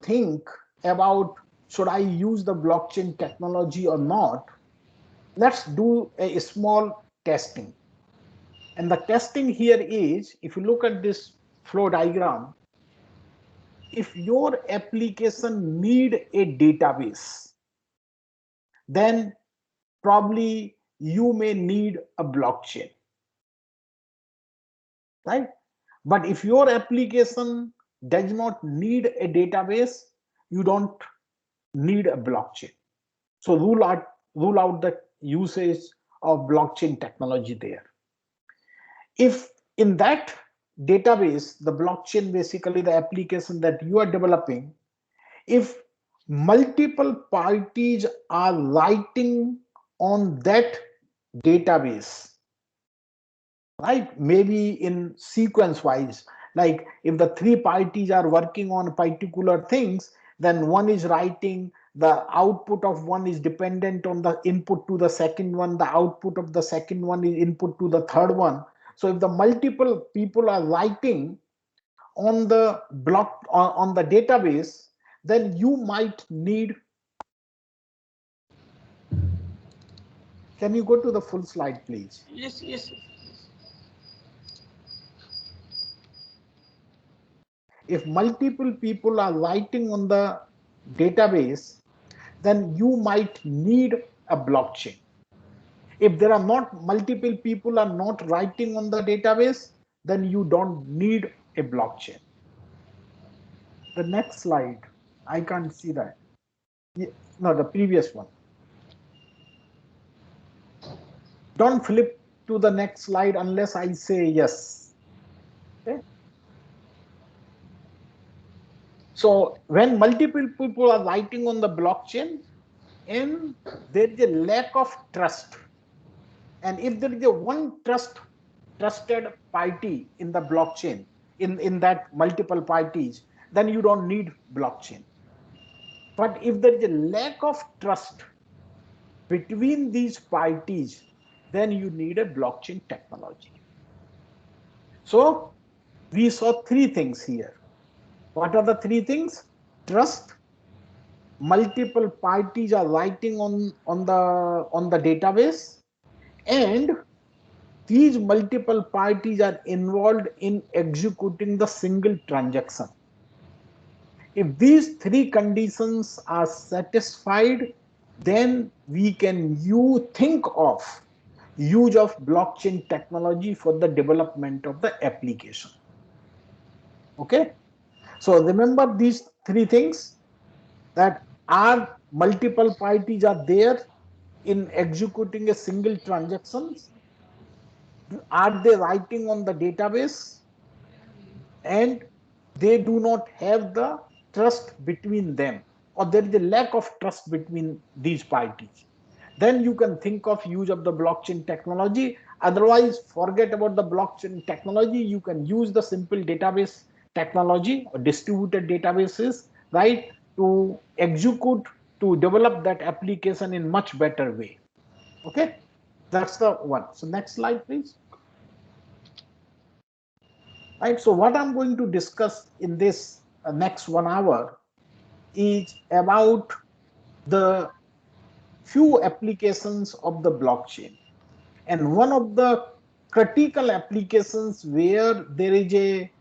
think about should I use the blockchain technology or not, let's do a small testing. And the testing here is, if you look at this flow diagram, if your application need a database, then probably you may need a blockchain, right? But if your application does not need a database, you don't need a blockchain. So rule out the usage of blockchain technology there. If in that database, the blockchain, basically the application that you are developing, if multiple parties are writing on that database, right? Maybe in sequence wise, like if the three parties are working on particular things, then one is writing, the output of one is dependent on the input to the second one, the output of the second one is input to the third one. So if the multiple people are writing on the block on the database, then you might need, can you go to the full slide please? Yes, yes. If multiple people are writing on the database, then you might need a blockchain. If there are not multiple people are not writing on the database, then you don't need a blockchain. The next slide, I can't see that. No, the previous one. Don't flip to the next slide unless I say yes. Okay. So when multiple people are writing on the blockchain and there is a lack of trust, and if there is a one trusted party in the blockchain, in that multiple parties, then you don't need blockchain. But if there is a lack of trust between these parties, then you need a blockchain technology. So we saw three things here. What are the three things? Trust, multiple parties are writing on the database, and these multiple parties are involved in executing the single transaction. If these three conditions are satisfied, then we can think of use of blockchain technology for the development of the application. Okay, so remember these three things, that are multiple parties are there in executing a single transactions, are they writing on the database, and they do not have the trust between them, or there is a lack of trust between these parties, then you can think of use of the blockchain technology. Otherwise, forget about the blockchain technology. You can use the simple database technology or distributed databases, right, to execute, to develop that application in much better way. Okay, that's the one. So next slide please. Right, so what I'm going to discuss in this next 1 hour is about the few applications of the blockchain, and one of the critical applications where there is a,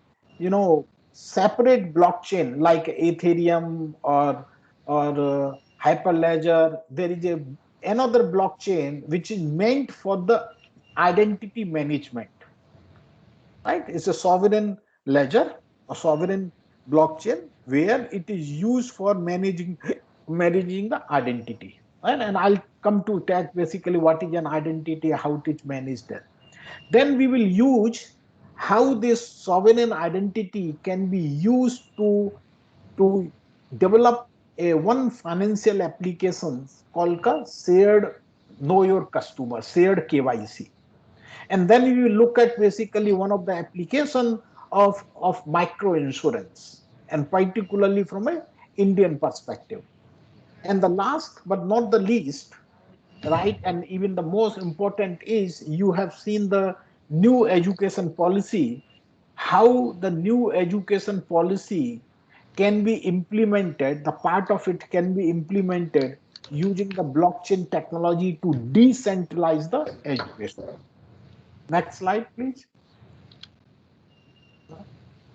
separate blockchain like Ethereum or Hyperledger. There is another blockchain which is meant for the identity management, right? It's a sovereign ledger, a sovereign blockchain where it is used for managing the identity, right? And I'll come to that, basically what is an identity, how it is managed there. Then we will use how this sovereign identity can be used to develop a one financial application called a shared know your customer, shared KYC. And then we will look at basically one of the application of micro insurance, and particularly from a Indian perspective. And the last but not the least, right, and even the most important is, you have seen the new education policy, how the new education policy can be implemented, the part of it can be implemented using the blockchain technology to decentralize the education. Next slide, please.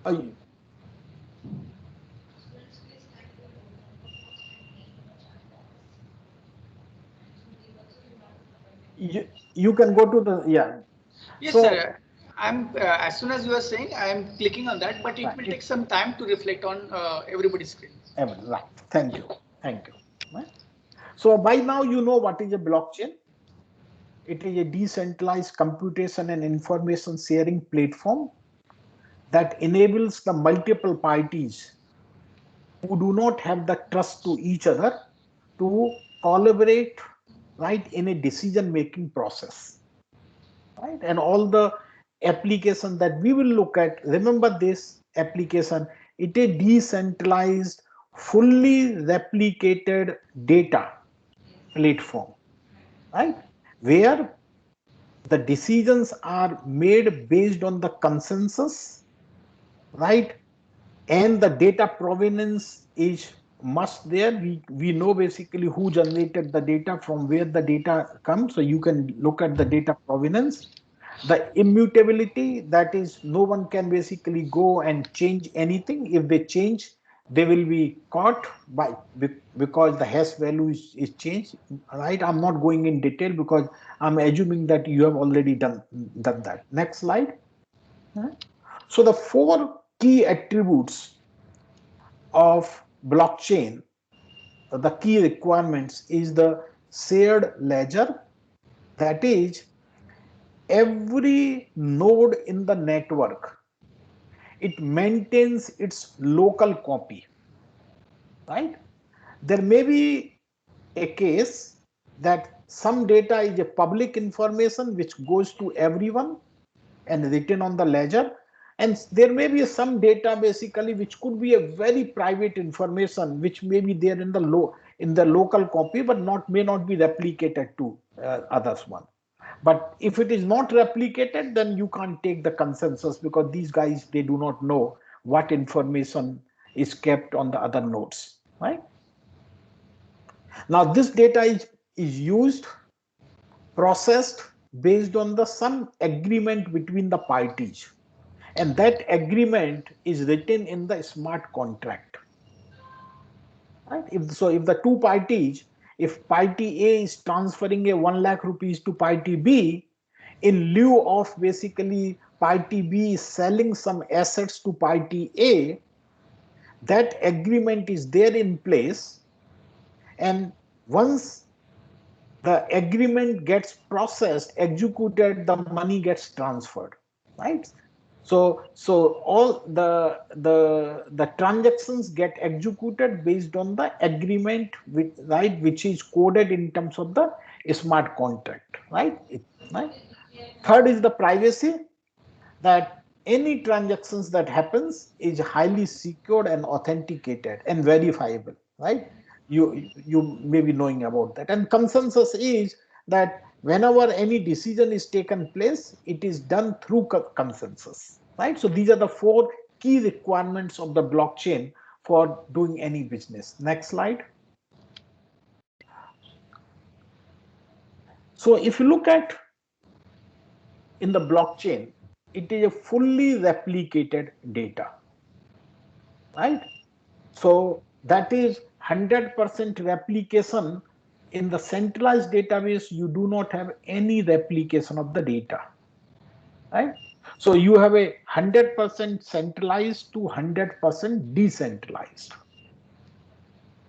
Uh, you can go to the, yeah. Yes, So, sir. I'm as soon as you are saying, I am clicking on that, but it will take some time to reflect on everybody's screen. right. Thank you. Thank you. Right. So by now you know what is a blockchain. It is a decentralized computation and information sharing platform that enables the multiple parties who do not have the trust to each other to collaborate, right, in a decision making process, right? And all the application that we will look at, remember this application, it is decentralized, fully replicated data platform, right, where the decisions are made based on the consensus, right, and the data provenance is must there. We know basically who generated the data, from where the data comes, so you can look at the data provenance. The immutability, that is, no one can basically go and change anything. If they change, they will be caught by, because the hash value is changed, right? I'm not going in detail because I'm assuming that you have already done that. Next slide. So the four key attributes of blockchain, the key requirements is the shared ledger, that is, every node in the network, it maintains its local copy, right? There may be a case that some data is a public information which goes to everyone and written on the ledger, and there may be some data basically which could be a very private information which may be there in the local copy but may not be replicated to others one. But if it is not replicated, then you can't take the consensus, because these guys, they do not know what information is kept on the other nodes, right? Now this data is used, processed based on the some agreement between the parties, and that agreement is written in the smart contract, right? If the two parties, if party A is transferring a 1 lakh rupees to party B, in lieu of basically party B is selling some assets to party A, that agreement is there in place, and once the agreement gets processed, executed, the money gets transferred, right? So all the transactions get executed based on the agreement, which is coded in terms of the smart contract, right? Right. Third is the privacy, that any transactions that happens is highly secured and authenticated and verifiable, right? You may be knowing about that. And consensus is that whenever any decision is taken place, it is done through consensus, right? So these are the four key requirements of the blockchain for doing any business. Next slide. So if you look at in the blockchain, it is a fully replicated data, right? So that is 100% replication. In the centralized database, you do not have any replication of the data, right? So you have a 100% centralized to 100% decentralized,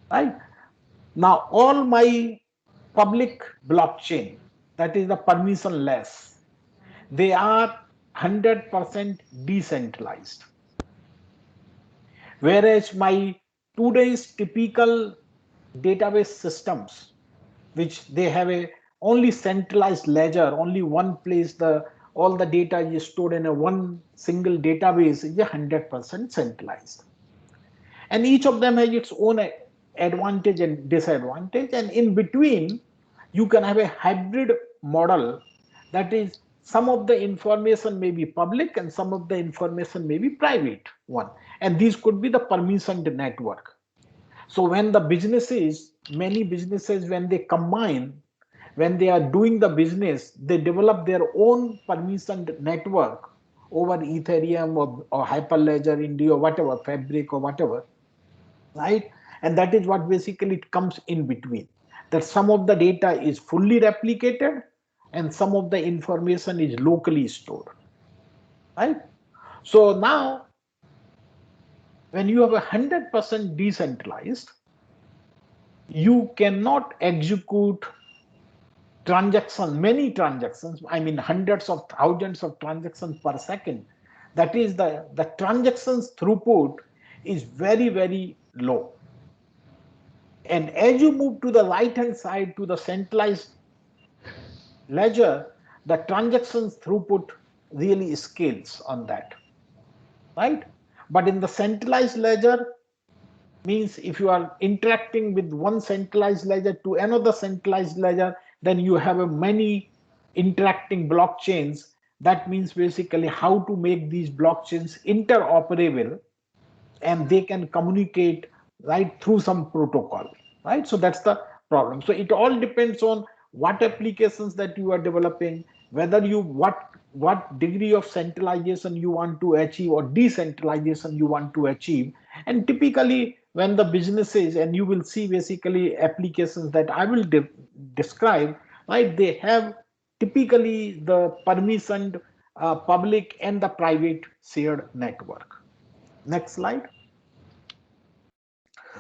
right? Now all my public blockchain, that is the permissionless, they are 100% decentralized. Whereas my today's typical database systems, which they have a only centralized ledger, only one place, all the data is stored in a one single database, is 100% centralized. And each of them has its own advantage and disadvantage. And in between, you can have a hybrid model, that is some of the information may be public and some of the information may be private one. And these could be the permissioned network. So when the businesses, many businesses, when they combine, when they are doing the business, they develop their own permissioned network over Ethereum or Hyperledger, India, or whatever, Fabric or whatever, right? And that is what basically it comes in between. That some of the data is fully replicated and some of the information is locally stored, right? So now, when you have 100% decentralized, you cannot execute many transactions, I mean hundreds of thousands of transactions per second. That is the transactions throughput is very, very low. And as you move to the right hand side to the centralized ledger, the transactions throughput really scales on that, right? But in the centralized ledger, means if you are interacting with one centralized ledger to another centralized ledger, then you have a many interacting blockchains. That means basically how to make these blockchains interoperable and they can communicate right through some protocol, right? So that's the problem. So it all depends on what applications that you are developing, whether you what degree of centralization you want to achieve or decentralization you want to achieve. And typically when the businesses, and you will see basically applications that I will describe, right, they have typically the permissioned public and the private shared network. Next slide.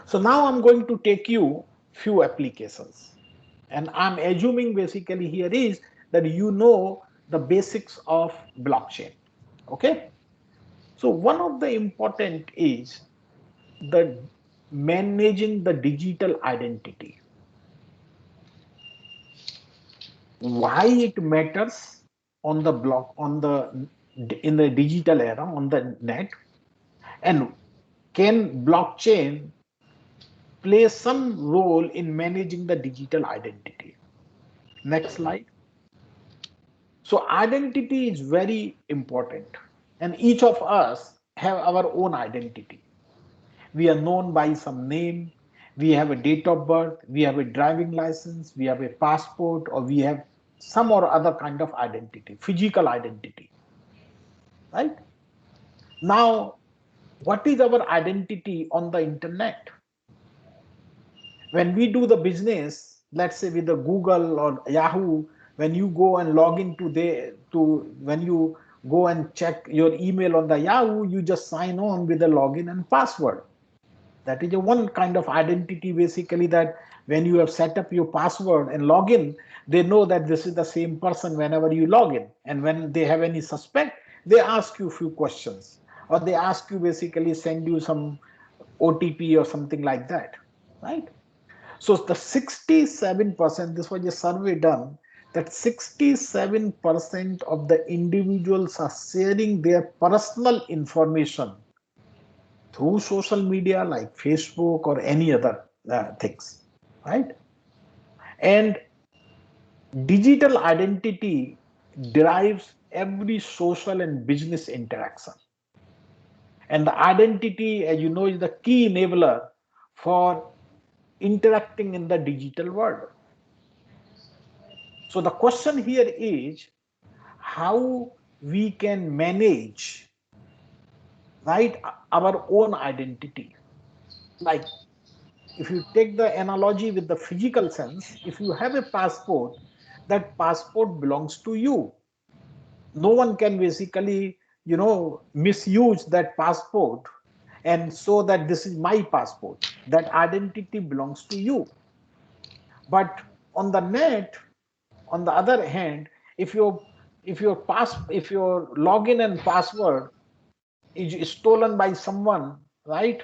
So now I'm going to take you few applications, and I'm assuming basically here is that you know the basics of blockchain. Okay. So one of the important is the managing the digital identity. Why it matters on the in the digital era on the net, and can blockchain play some role in managing the digital identity. Next slide. So identity is very important, and each of us have our own identity. We are known by some name, we have a date of birth, we have a driving license, we have a passport, or we have some or other kind of identity, physical identity, right? Now, what is our identity on the internet? When we do the business, let's say with the Google or Yahoo, when you go and log into when you go and check your email on the Yahoo, you just sign on with the login and password. That is a one kind of identity, basically, that when you have set up your password and login, they know that this is the same person whenever you log in. And when they have any suspect, they ask you a few questions, or they ask you basically send you some OTP or something like that, right? So the 67%, this was a survey done, that 67% of the individuals are sharing their personal information through social media like Facebook or any other things, right? And digital identity derives every social and business interaction. And the identity, as you know, is the key enabler for interacting in the digital world. So the question here is how we can manage, right, our own identity. Like if you take the analogy with the physical sense, if you have a passport, that passport belongs to you. No one can basically, misuse that passport and so that this is my passport. That identity belongs to you. But on the net, on the other hand, if your login and password is stolen by someone, right,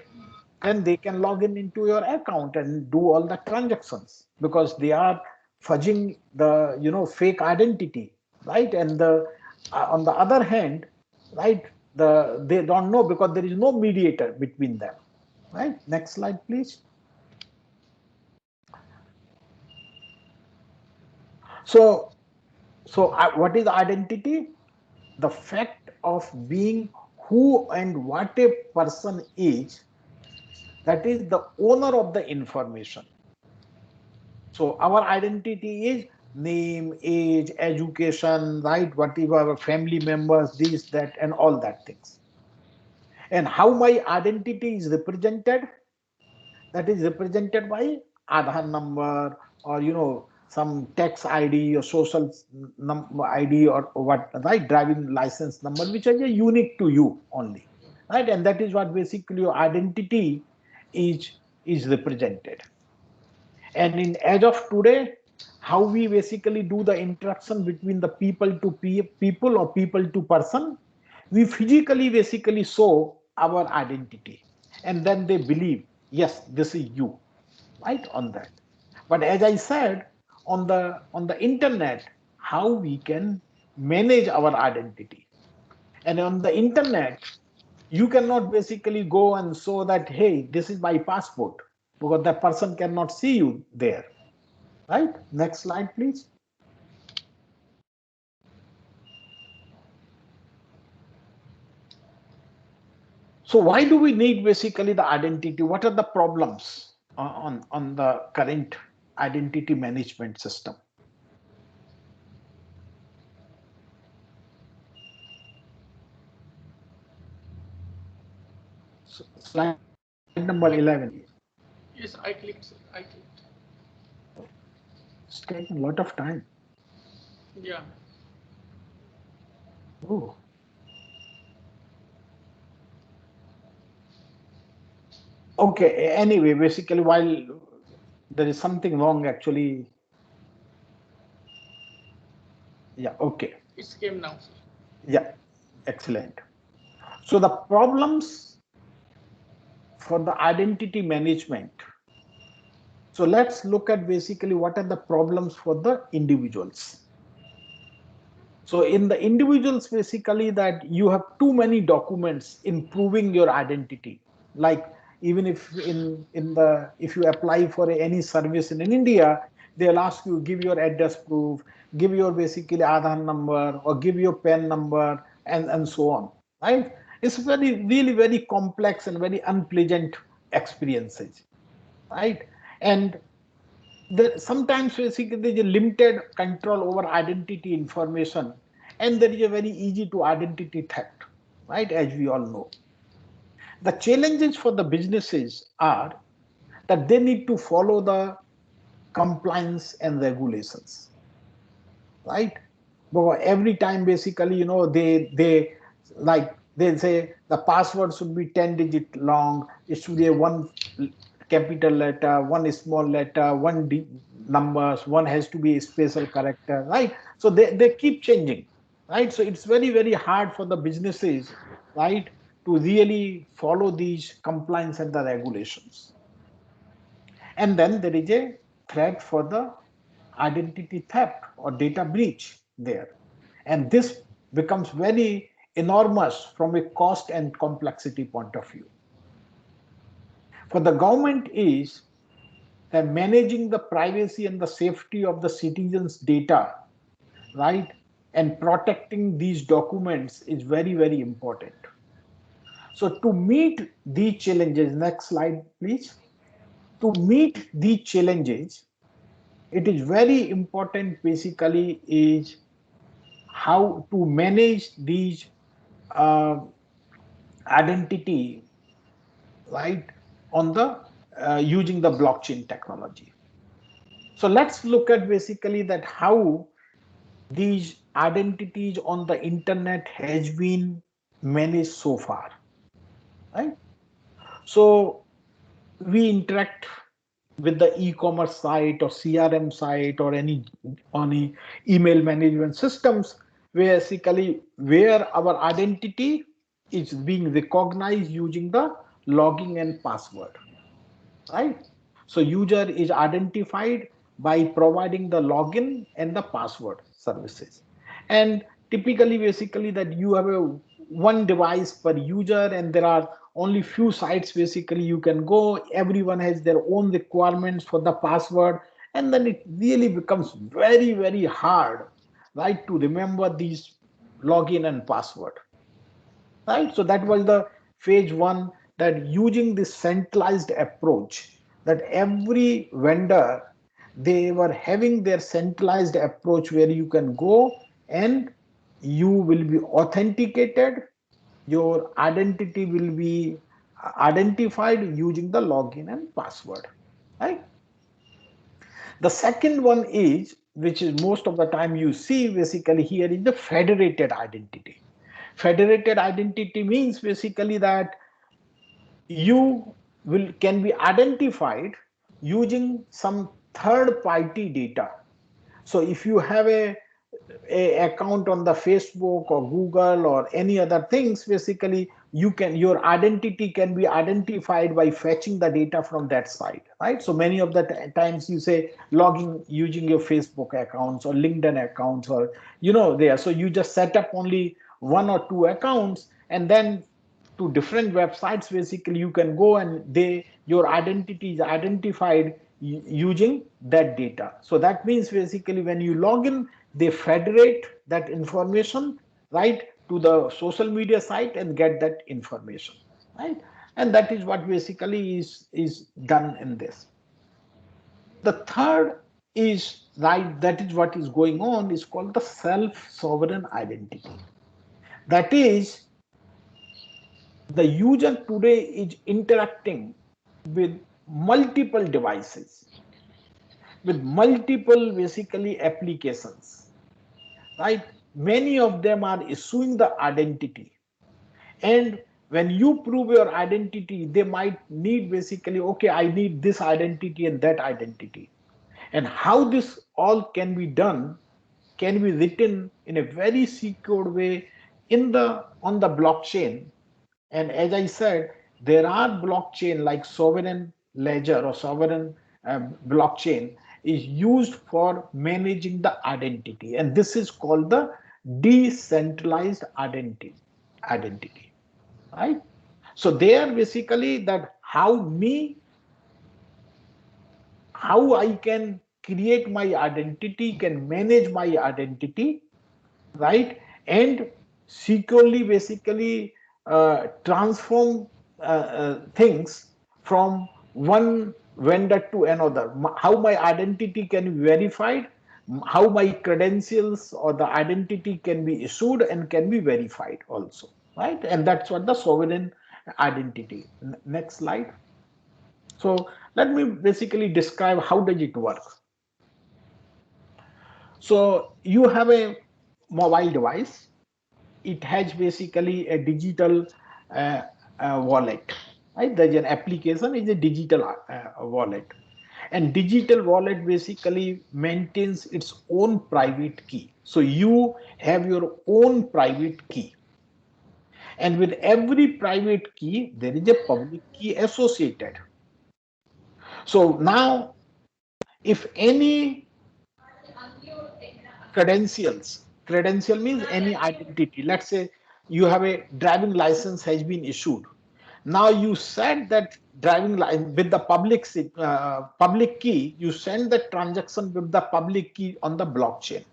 then they can log in into your account and do all the transactions because they are fudging the fake identity, right? And the on the other hand, right, they don't know because there is no mediator between them, right? Next slide, please. So So what is identity? The fact of being who and what a person is, that is the owner of the information. So our identity is name, age, education, right? Whatever our family members, this, that, and all that things. And how my identity is represented, that is represented by Aadhaar number, or some tax ID or social ID, or what, right, driving license number, which are unique to you only, right? And that is what basically your identity is represented. And in age of today, how we basically do the interaction between the people to people or people to person, we physically basically show our identity, and then they believe, yes, this is you, right, on that. But as I said, on the internet, how we can manage our identity. And on the internet, you cannot basically go and show that, hey, this is my passport, because that person cannot see you there, right? Next slide, please. So why do we need basically the identity? What are the problems on the current identity management system? So, slide number 11, please. Yes, I clicked, sir. I clicked. It's taking a lot of time. Yeah. Oh. Okay, anyway, basically, while there is something wrong, actually. Yeah, okay. It came now, sir. Yeah, excellent. So the problems for the identity management. So let's look at basically what are the problems for the individuals. So in the individuals, basically, that you have too many documents in proving your identity. Like, even if if you apply for any service in India, they'll ask you, give your address proof, give your basically Aadhaar number, or give your PAN number, and so on. Right? It's really very complex and very unpleasant experiences. Right? And sometimes basically there is a limited control over identity information, and there is a very easy to identity theft, right, as we all know. The challenges for the businesses are that they need to follow the compliance and regulations, right? But every time basically, they like they say the password should be 10-digit long, it should be a one capital letter, one small letter, numbers, one has to be a special character, right? So they keep changing, right? So it's very hard for the businesses, right, to really follow these compliance and the regulations. And then there is a threat for the identity theft or data breach there. And this becomes very enormous from a cost and complexity point of view. For the government is that managing the privacy and the safety of the citizens' data, right, and protecting these documents is very important. So to meet these challenges, next slide, please. To meet these challenges, it is very important basically is how to manage these uh, identity, right, on the using the blockchain technology. So let's look at basically that how these identities on the internet has been managed so far, right? So we interact with the e-commerce site or CRM site or any email management systems, basically where our identity is being recognized using the login and password, right? So user is identified by providing the login and the password services. And typically basically that you have a one device per user, and there are only few sites basically you can go. Everyone has their own requirements for the password, and then it really becomes very hard right, to remember these login and password, right? So that was the phase one, that using this centralized approach, that every vendor, they were having their centralized approach where you can go and you will be authenticated, your identity will be identified using the login and password, right? The second one is, which is most of the time you see basically here, is the federated identity. Federated identity means basically that you will can be identified using some third party data. So if you have a account on the Facebook or Google or any other things, basically your identity can be identified by fetching the data from that site, right? So many of the times you say logging using your Facebook accounts or LinkedIn accounts, or there. So you just set up only one or two accounts, and then to different websites, basically you can go and your identity is identified using that data. So that means basically when you log in, they federate that information, right, to the social media site and get that information, right? And that is what basically is done in this. The third is, right, that is what is going on, is called the self-sovereign identity. That is, the user today is interacting with multiple devices, with multiple basically applications, right? Many of them are issuing the identity, and when you prove your identity, they might need basically, okay, I need this identity and that identity. And how this all can be done can be written in a very secure way on the blockchain. And as I said, there are blockchain like sovereign ledger or sovereign blockchain is used for managing the identity. And this is called the decentralized identity, right? So there basically that how I can create my identity, can manage my identity, right? And securely basically transform things from one vendor to another. How my identity can be verified, how my credentials or the identity can be issued and can be verified also, right? And that's what the sovereign identity. Next slide. So let me basically describe how does it work. So you have a mobile device. It has basically a digital uh, wallet, right? There's an application, is a digital wallet, and digital wallet basically maintains its own private key. So you have your own private key, and with every private key there is a public key associated. So now if any credential means any identity, let's say you have a driving license has been issued. Now you send that driving license with the public key, you send the transaction with the public key on the blockchain,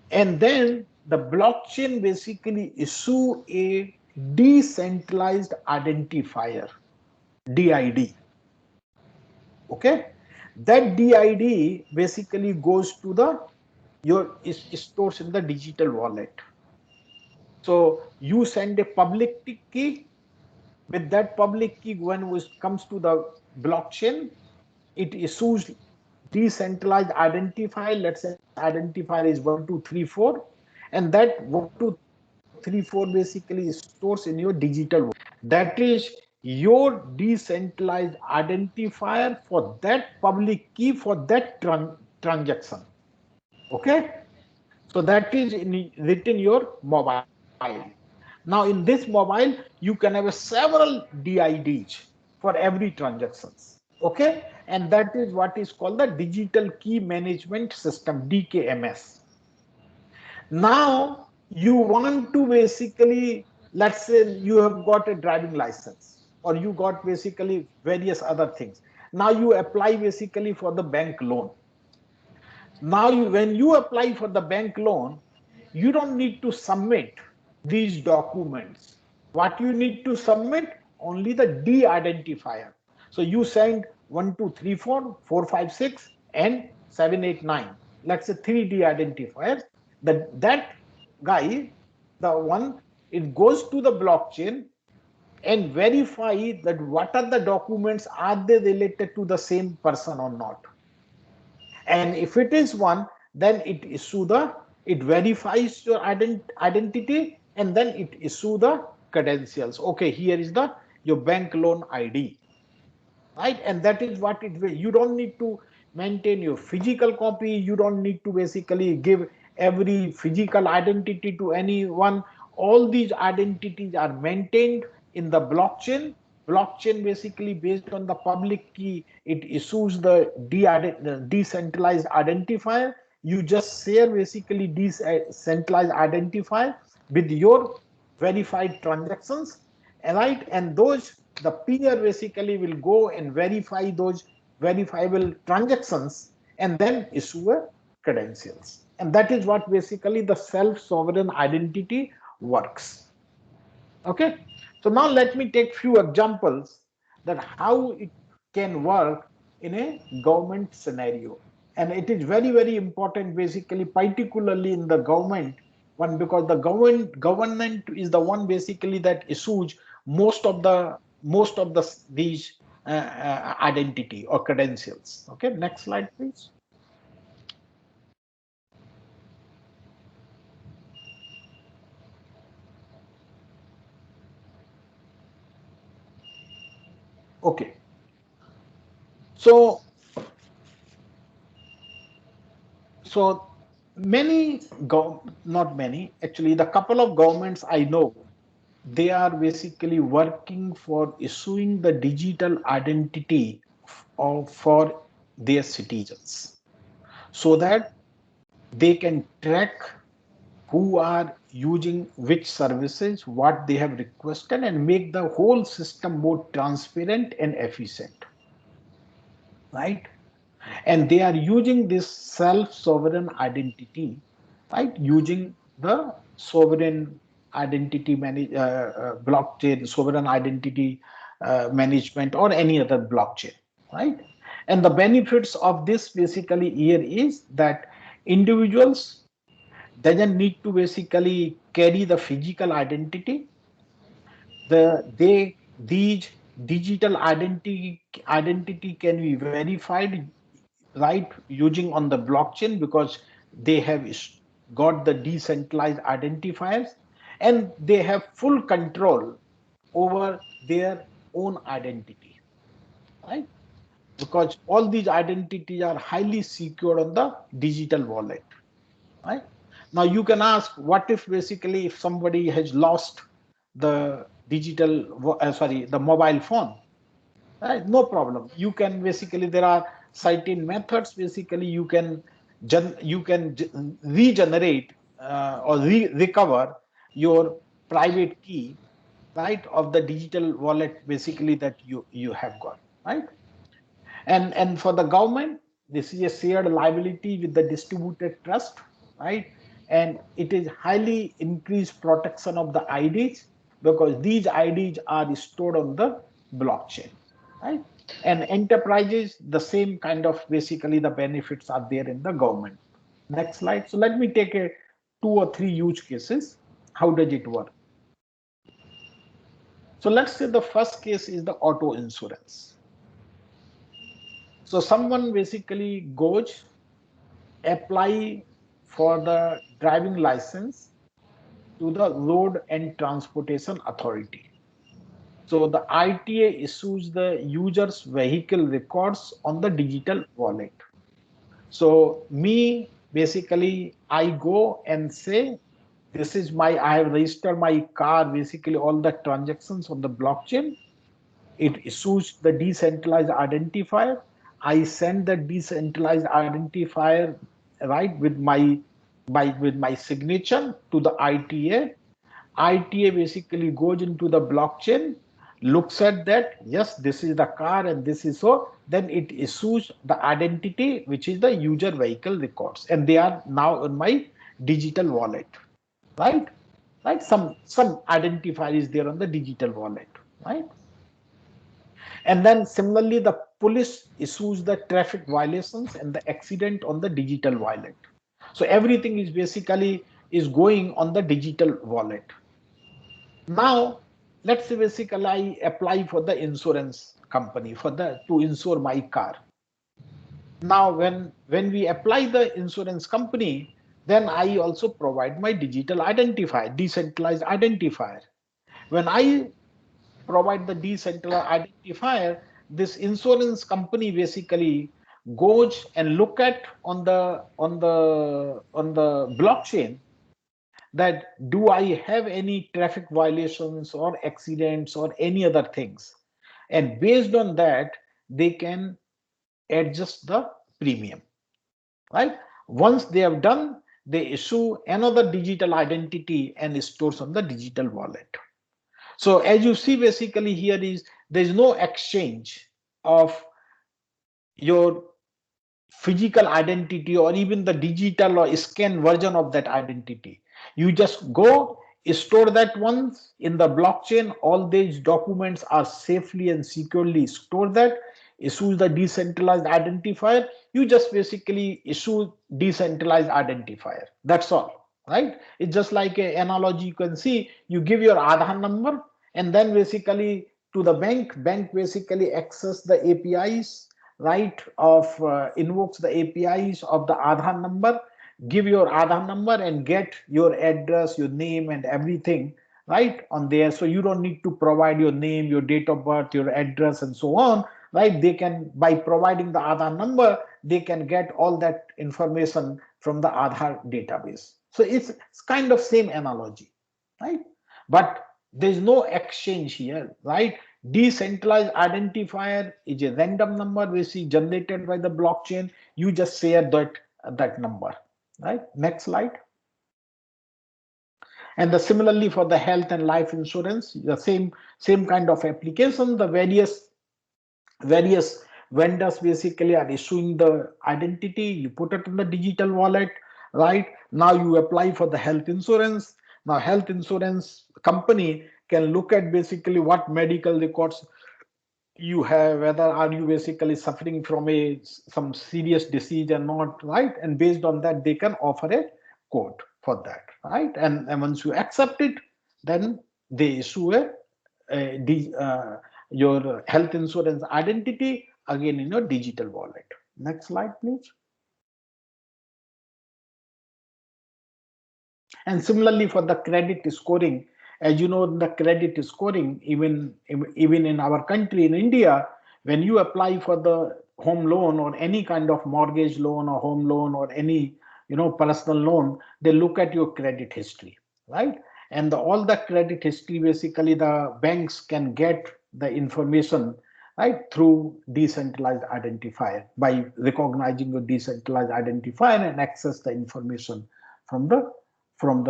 and then the blockchain basically issue a decentralized identifier, DID. Okay, that DID basically goes to the your is stores in the digital wallet. So you send a public key. With that public key, when it comes to the blockchain, it issues decentralized identifier. Let's say identifier is 1234, and that 1234 basically stores in your digital wallet. That is your decentralized identifier for that public key for that transaction. Okay, so that is written your mobile. Now in this mobile, you can have several DIDs for every transactions. Okay, and that is what is called the digital key management system, DKMS. Now you want to basically, let's say you have got a driving license or you got basically various other things. Now you apply basically for the bank loan. Now, when you apply for the bank loan, you don't need to submit these documents. What you need to submit? Only the D identifier. So you send 1, 2, 3, 4, 4, 5, 6, and 7, 8, 9. Let's say 3 D identifiers. That guy, the one, it goes to the blockchain and verify that what are the documents, are they related to the same person or not. And if it is one, then it verifies your identity, and then it issue the credentials. Okay, here is the your bank loan ID, right? And that is what it will. You don't need to maintain your physical copy. You don't need to basically give every physical identity to anyone. All these identities are maintained in the blockchain. Blockchain basically based on the public key, it issues the decentralized identifier. You just share basically decentralized identifier with your verified transactions, right? And those, the peer basically will go and verify those verifiable transactions and then issue a credentials. And that is what basically the self-sovereign identity works. Okay, so now let me take few examples that how it can work in a government scenario. And it is very, very important basically, particularly in the government one, because the government is the one basically that issues most of these identity or credentials. Okay, next slide, please. Okay, so many not many, actually the couple of governments I know, they are basically working for issuing the digital identity for their citizens, so that they can track who are using which services, what they have requested, and make the whole system more transparent and efficient, right? And they are using this self-sovereign identity, right? Using the sovereign identity blockchain, sovereign identity management, or any other blockchain, right? And the benefits of this basically here is that individuals doesn't need to basically carry the physical identity. These digital identity can be verified, right, using on the blockchain, because they have got the decentralized identifiers, and they have full control over their own identity, right? Because all these identities are highly secure on the digital wallet, right? Now you can ask, what if basically if somebody has lost the the mobile phone, right? No problem. You can basically, there are certain methods basically you can regenerate or recover your private key, right, of the digital wallet basically that you have got, right? And for the government, this is a shared liability with the distributed trust, right? And it is highly increased protection of the IDs, because these IDs are stored on the blockchain, right? And enterprises, the same kind of basically the benefits are there in the government. Next slide. So let me take a 2 or 3 use cases. How does it work? So let's say the first case is the auto insurance. So someone basically goes, apply for the driving license to the Road and Transportation Authority. So the RTA issues the user's vehicle records on the digital wallet. So basically, I go and say, this is I have registered my car, basically all the transactions on the blockchain. It issues the decentralized identifier. I send the decentralized identifier, right, with my signature to the ITA. ITA basically goes into the blockchain, looks at that, yes, this is the car and this is so, then it issues the identity, which is the user vehicle records, and they are now in my digital wallet, right? Right? Some identifier is there on the digital wallet, right? And then similarly, the police issues the traffic violations and the accident on the digital wallet. So everything is basically is going on the digital wallet. Now, let's say basically I apply for the insurance company for the to insure my car. Now, when we apply the insurance company, then I also provide my digital identifier, decentralized identifier. When I provide the decentralized identifier, this insurance company basically goes and look at on the blockchain that do I have any traffic violations or accidents or any other things, and based on that they can adjust the premium, right? Once they have done, they issue another digital identity and stores on the digital wallet. So as you see, basically here is there is no exchange of your physical identity or even the digital or scan version of that identity. You just go store that once in the blockchain. All these documents are safely and securely stored. That issue the decentralized identifier. You just basically issue decentralized identifier. That's all, right? It's just like an analogy. You can see you give your Aadhaar number and then basically to the bank basically access the APIs, right, of invokes the APIs of the Aadhaar number, give your Aadhaar number and get your address, your name and everything, right, on there. So you don't need to provide your name, your date of birth, your address and so on, right? They can, by providing the Aadhaar number, they can get all that information from the Aadhaar database. So it's kind of same analogy, right? But there's no exchange here, right? Decentralized identifier is a random number which is generated by the blockchain. You just share that number, right? Next slide. And similarly for the health and life insurance, the same kind of application. The various vendors basically are issuing the identity. You put it in the digital wallet, right? Now you apply for the health insurance. Now health insurance company can look at basically what medical records you have, whether are you basically suffering from some serious disease or not, right? And based on that they can offer a code for that, right? And once you accept it, then they issue your health insurance identity again in your digital wallet. Next slide please. And similarly for the credit scoring, as you know, the credit scoring, even in our country, in India, when you apply for the home loan or any kind of mortgage loan or home loan or any personal loan, they look at your credit history, right? And all the credit history, basically the banks can get the information, right, through decentralized identifier, by recognizing your decentralized identifier and access the information from the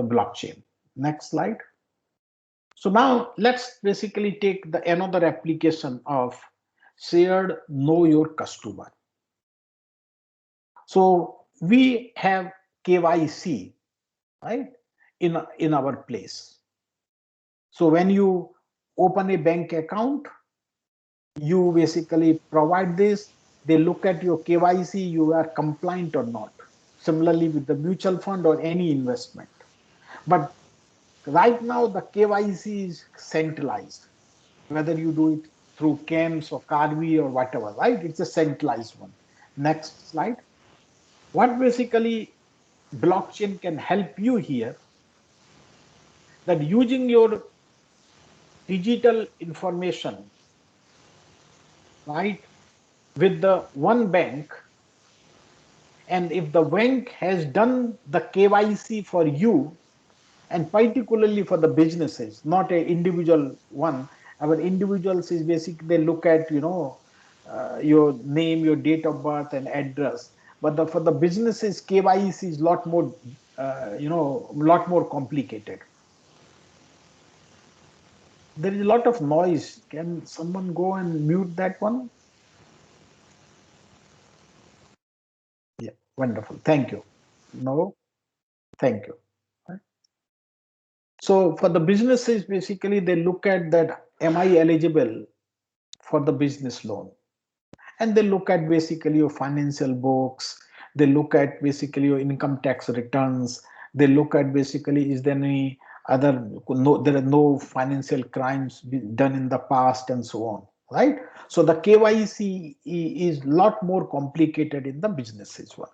blockchain. Next slide. So now let's basically take another application of shared know your customer. So we have KYC, right, in our place. So when you open a bank account, you basically provide this. They look at your KYC, you are compliant or not. Similarly with the mutual fund or any investment. But right now, the KYC is centralized, whether you do it through CAMS or Karvi or whatever, right? It's a centralized one. Next slide. What basically blockchain can help you here, that using your digital information, right, with the one bank, and if the bank has done the KYC for you, and particularly for the businesses, not an individual one. Our individuals is basically they look at your name, your date of birth, and address. But for the businesses, KYC is lot more lot more complicated. There is a lot of noise. Can someone go and mute that one? Yeah, wonderful. Thank you. No, thank you. Right. So for the businesses, basically they look at that, am I eligible for the business loan? And they look at basically your financial books. They look at basically your income tax returns. They look at basically, is there any other, no, there are no financial crimes done in the past and so on, right? So the KYC is lot more complicated in the businesses one.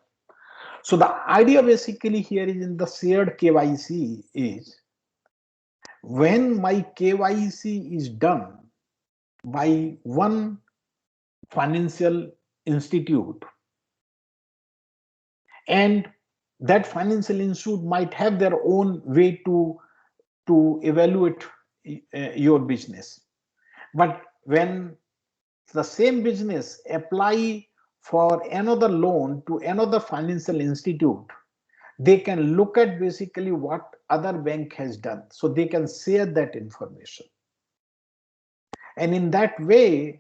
So the idea basically here is in the shared KYC is, when my KYC is done by one financial institute, and that financial institute might have their own way to evaluate your business, but when the same business apply for another loan to another financial institute, they can look at basically what other bank has done, so they can share that information, and in that way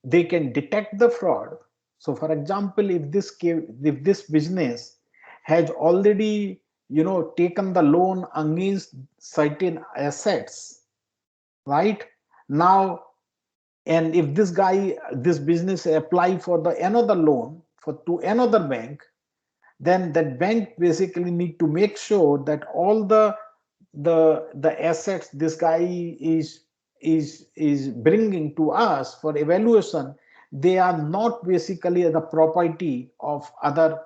they can detect the fraud. So for example, if this business has already taken the loan against certain assets, right now, and if this business apply for the another loan for to another bank, then that bank basically need to make sure that all the assets this guy is bringing to us for evaluation, they are not basically the property of other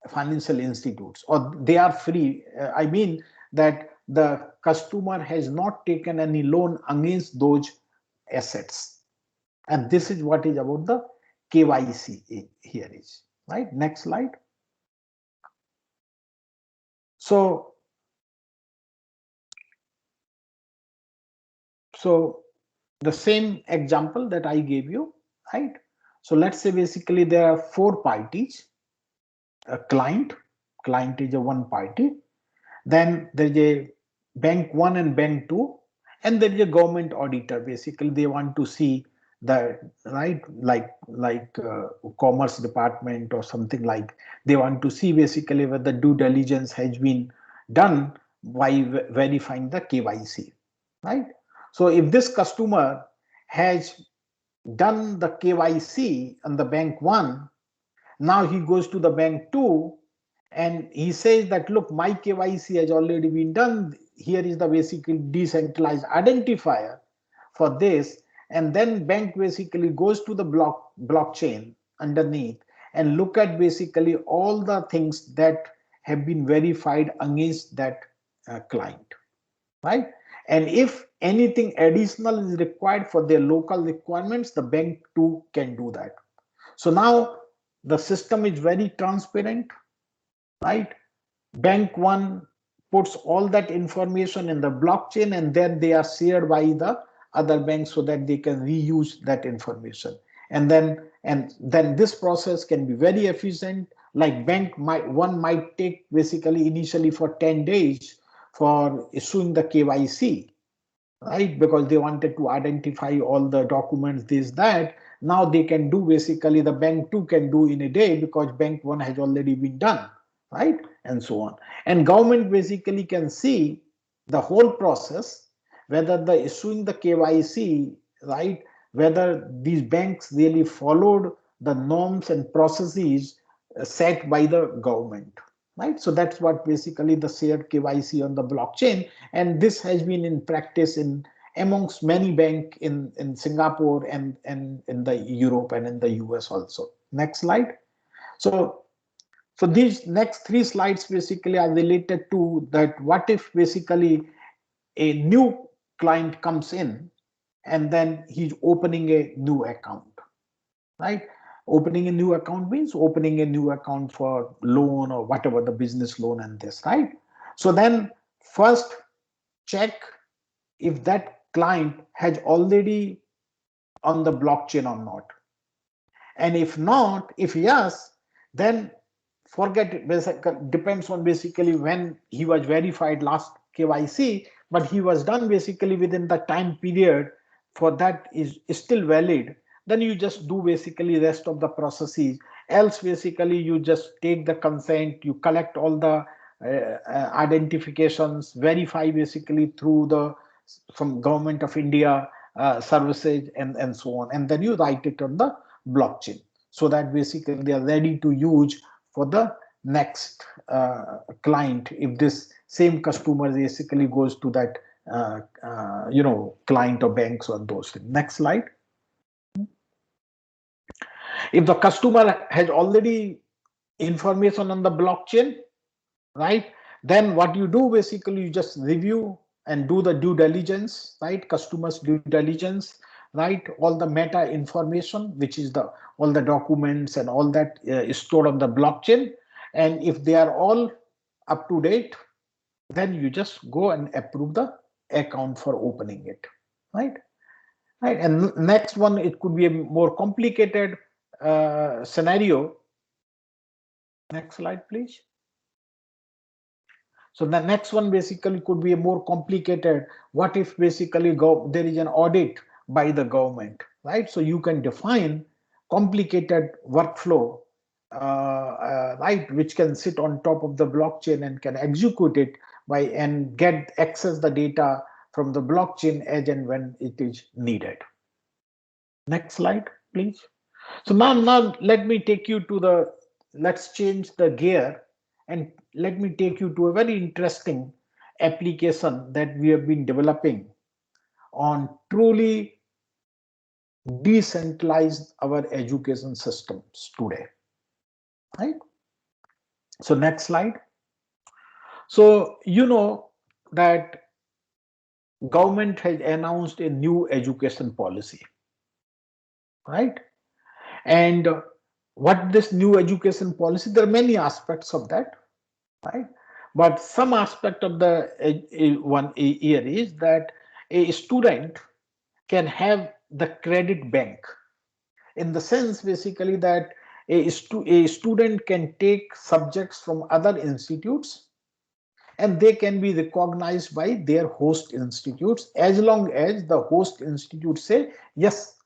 financial institutes, or they are free. I mean that the customer has not taken any loan against those assets, and this is what is about the KYC here is, right? Next slide. So So the same example that I gave you, right? So let's say basically there are four parties. A client is a one party. Then there is a bank one and bank two, and there is a government auditor. Basically, they want to see the right, like commerce department or something like. They want to see basically whether due diligence has been done by verifying the KYC, right? So if this customer has done the KYC on the bank one, now he goes to the bank two and he says that, look, my KYC has already been done. Here is the basically decentralized identifier for this. And then bank basically goes to the blockchain underneath and look at basically all the things that have been verified against that client, right? And if anything additional is required for their local requirements, the bank too can do that. So now the system is very transparent, right? Bank one puts all that information in the blockchain, and then they are shared by the other banks so that they can reuse that information. And then this process can be very efficient. Like bank might take basically initially for 10 days for issuing the KYC, right? Because they wanted to identify all the documents, this, that. Now they can do basically, the bank two can do in a day because bank one has already been done, right? And so on. And government basically can see the whole process, whether the issuing the KYC, right? Whether these banks really followed the norms and processes set by the government, right? So that's what basically the shared KYC on the blockchain, and this has been in practice in amongst many banks in Singapore and in the Europe and in the US also. Next slide. So so these next three slides basically are related to that. What if basically a new client comes in and then he's opening a new account, right? Opening a new account means opening a new account for loan or whatever, the business loan and this, right? So then first check if that client has already on the blockchain or not. And if not, if yes, then forget it. Depends on basically when he was verified last KYC. but he was done basically within the time period for that is still valid, then you just do basically rest of the processes. Else basically you just take the consent, you collect all the identifications, verify basically through the some government of India services and so on, and then you write it on the blockchain so that basically they are ready to use for the next client if this same customer basically goes to that client or banks or those things. Next slide. If the customer has already information on the blockchain, right, then what you do basically you just review and do the due diligence, right, customers due diligence, right, all the meta information which is the all the documents and all that is stored on the blockchain, and if they are all up to date, then you just go and approve the account for opening it, right. Right, and next one, it could be a more complicated scenario. Next slide, please. So the next one basically could be a more complicated. What if basically there is an audit by the government, right? So you can define complicated workflow, right, which can sit on top of the blockchain and can execute it by and get access the data from the blockchain as and when it is needed. Next slide, please. So now let me take you to the, let's change the gear and let me take you to a very interesting application that we have been developing on truly decentralize our education systems today, right? So next slide. So you know that government has announced a new education policy, right? And what this new education policy, there are many aspects of that, right? But some aspect of the one here is that a student can have the credit bank, in the sense basically that a student can take subjects from other institutes and they can be recognized by their host institutes as long as the host institute say yes,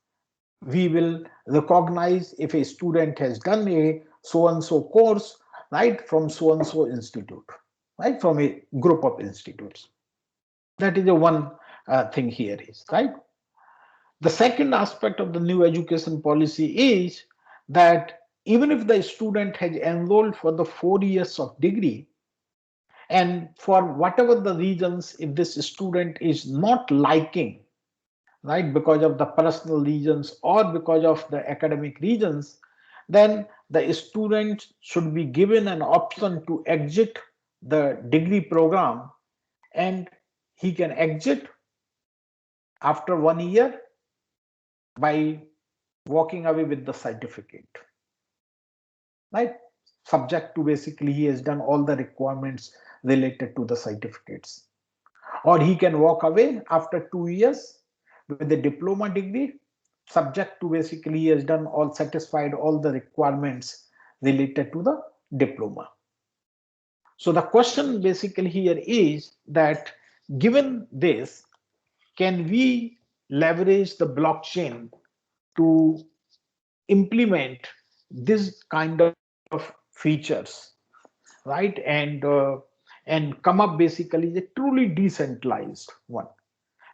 we will recognize if a student has done a so and so course, right, from so and so institute, right, from a group of institutes. That is the one thing here is, right. The second aspect of the new education policy is that even if the student has enrolled for the 4 years of degree, and for whatever the reasons, if this student is not liking, right, because of the personal reasons or because of the academic reasons, then the student should be given an option to exit the degree program, and he can exit after 1 year by walking away with the certificate, right, subject to basically he has done all the requirements related to the certificates, or he can walk away after 2 years with a diploma degree, subject to basically he has done all satisfied all the requirements related to the diploma. So the question basically here is that given this, can we leverage the blockchain to implement this kind of features, right, and come up basically a truly decentralized one?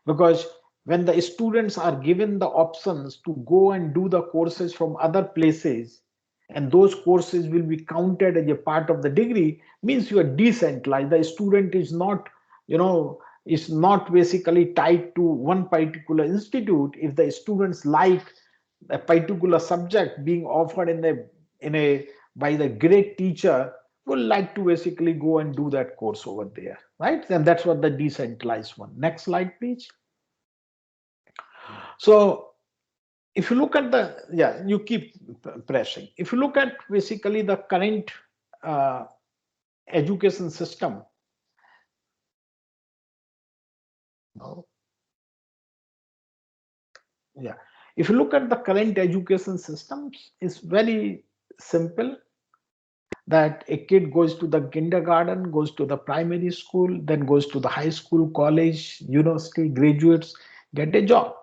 Because when the students are given the options to go and do the courses from other places, and those courses will be counted as a part of the degree, means you are decentralized. The student is not, is not basically tied to one particular institute. If the students like a particular subject being offered in a by the great teacher, would like to basically go and do that course over there, right? And that's what the decentralized one. Next slide, please. So if you look at the, yeah, you keep pressing. If you look at basically the current education system, yeah, if you look at the current education systems, it's very simple. that a kid goes to the kindergarten, goes to the primary school, then goes to the high school, college, university, graduates, get a job.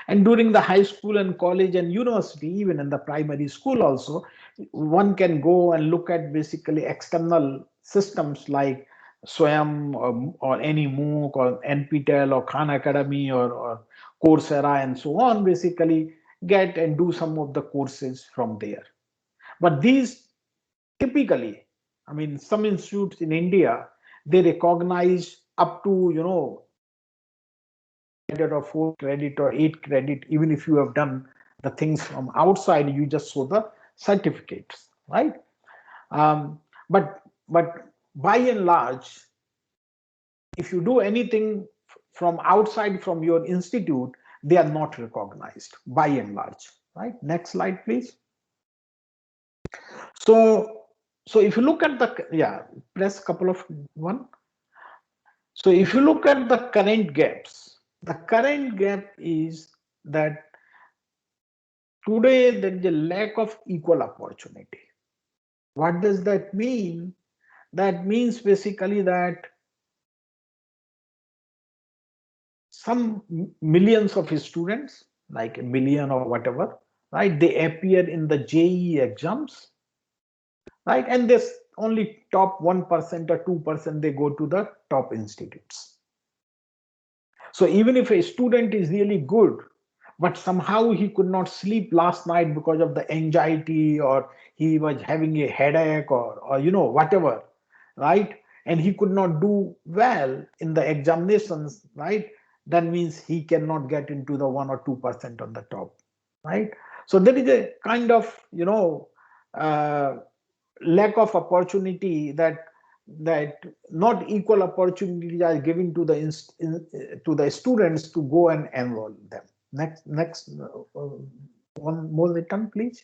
And during the high school and college and university, even in the primary school also, one can go and look at basically external systems like Swayam or any MOOC or NPTEL or Khan Academy or Coursera and so on, basically get and do some of the courses from there. But these typically, I mean, some institutes in India, they recognize up to, credit or 4 credit or 8 credit, even if you have done the things from outside, you just show the certificates, right? Um, but by and large, if you do anything from outside from your institute, they are not recognized by and large, right? Next slide, please. So, so if you look at the, yeah, press couple of one. So if you look at the current gaps, the current gap is that today there is a lack of equal opportunity. What does that mean? That means basically that some millions of students, like a million or whatever, right? They appear in the JEE exams, right? And this only top 1% or 2%, they go to the top institutes. So even if a student is really good, but somehow he could not sleep last night because of the anxiety, or he was having a headache, or whatever, right? And he could not do well in the examinations, right? That means he cannot get into the 1 or 2% on the top, right? So there is a kind of uh, lack of opportunity, that not equal opportunities are given to the students to go and enroll them. Next, one more return, please.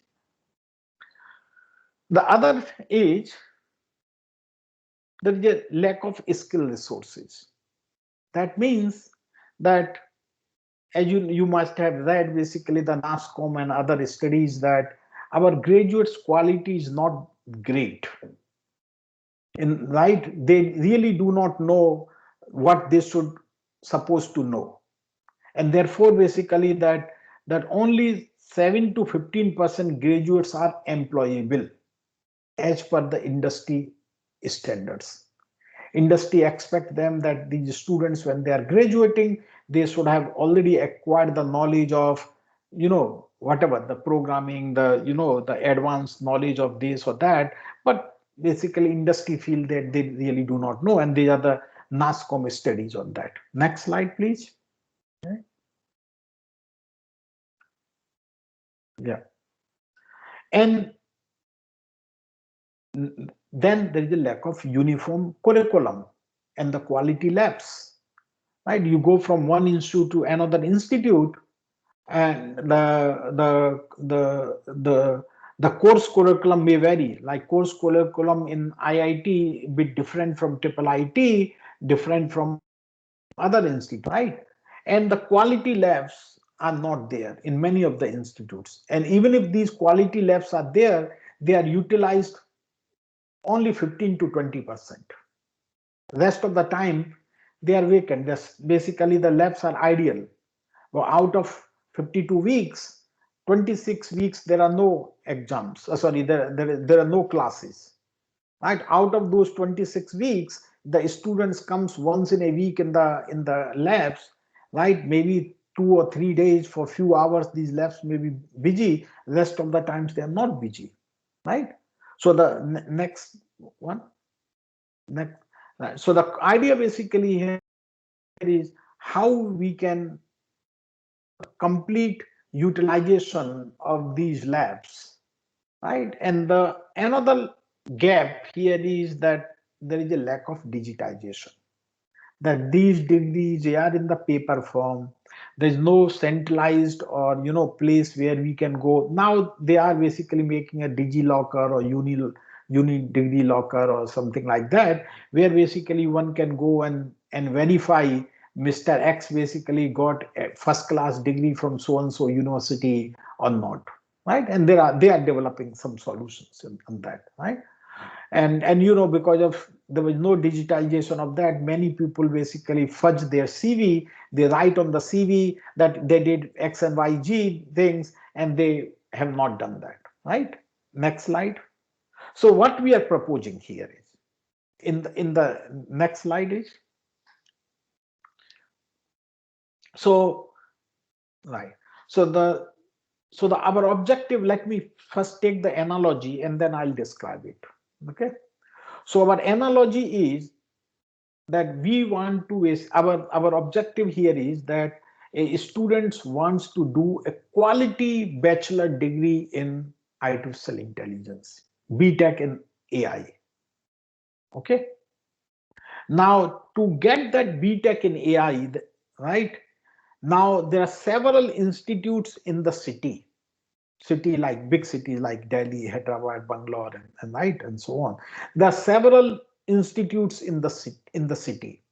The other is there is a lack of skill resources. That means that, as you must have read basically the NASSCOM and other studies, that our graduates' quality is not great. Right, they really do not know what they should supposed to know, and therefore basically that only 7 to 15% graduates are employable as per the industry standards. Industry expect them that these students, when they are graduating, they should have already acquired the knowledge of whatever the programming, the advanced knowledge of this or that. But basically industry feel that they really do not know, and these are the NASSCOM studies on that. Next slide, please. Okay. Yeah. And then there is a lack of uniform curriculum and the quality labs, right? You go from one institute to another institute, and the course curriculum may vary. Like course curriculum in IIT a bit different from triple IT, different from other institutes, right? And the quality labs are not there in many of the institutes. And even if these quality labs are there, they are utilized only 15 to 20%. Rest of the time they are vacant. Basically the labs are ideal. Well, out of 52 weeks, 26 weeks there are no exams. Sorry, there are no classes. Right? Out of those 26 weeks, the students comes once in a week in the labs, right? Maybe 2 or 3 days for a few hours. These labs may be busy. Rest of the times they are not busy, right? So the next one, next. Right. So the idea basically here is how we can complete utilization of these labs, right? And the another gap here is that there is a lack of digitization, that these degrees, they are in the paper form. There's no centralized or place where we can go. Now they are basically making a DigiLocker or uni degree locker or something like that, where basically one can go and verify Mr. X basically got a first class degree from so and so university or not, right? And they are developing some solutions on that, right? And you know, because of there was no digitalization of that, many people basically fudge their CV. They write on the CV that they did X and Y G things, and they have not done that. Right. Next slide. So what we are proposing here is in the next slide is so right. So the our objective. Let me first take the analogy and then I'll describe it. Okay. So our analogy is that we want to is our objective here is that a student wants to do a quality bachelor degree in artificial intelligence, BTech in AI. Okay. Now to get that BTech in AI, right? Now there are several institutes in the city like big cities like Delhi, Hyderabad, Bangalore, and right and so on. There are several institutes in the city.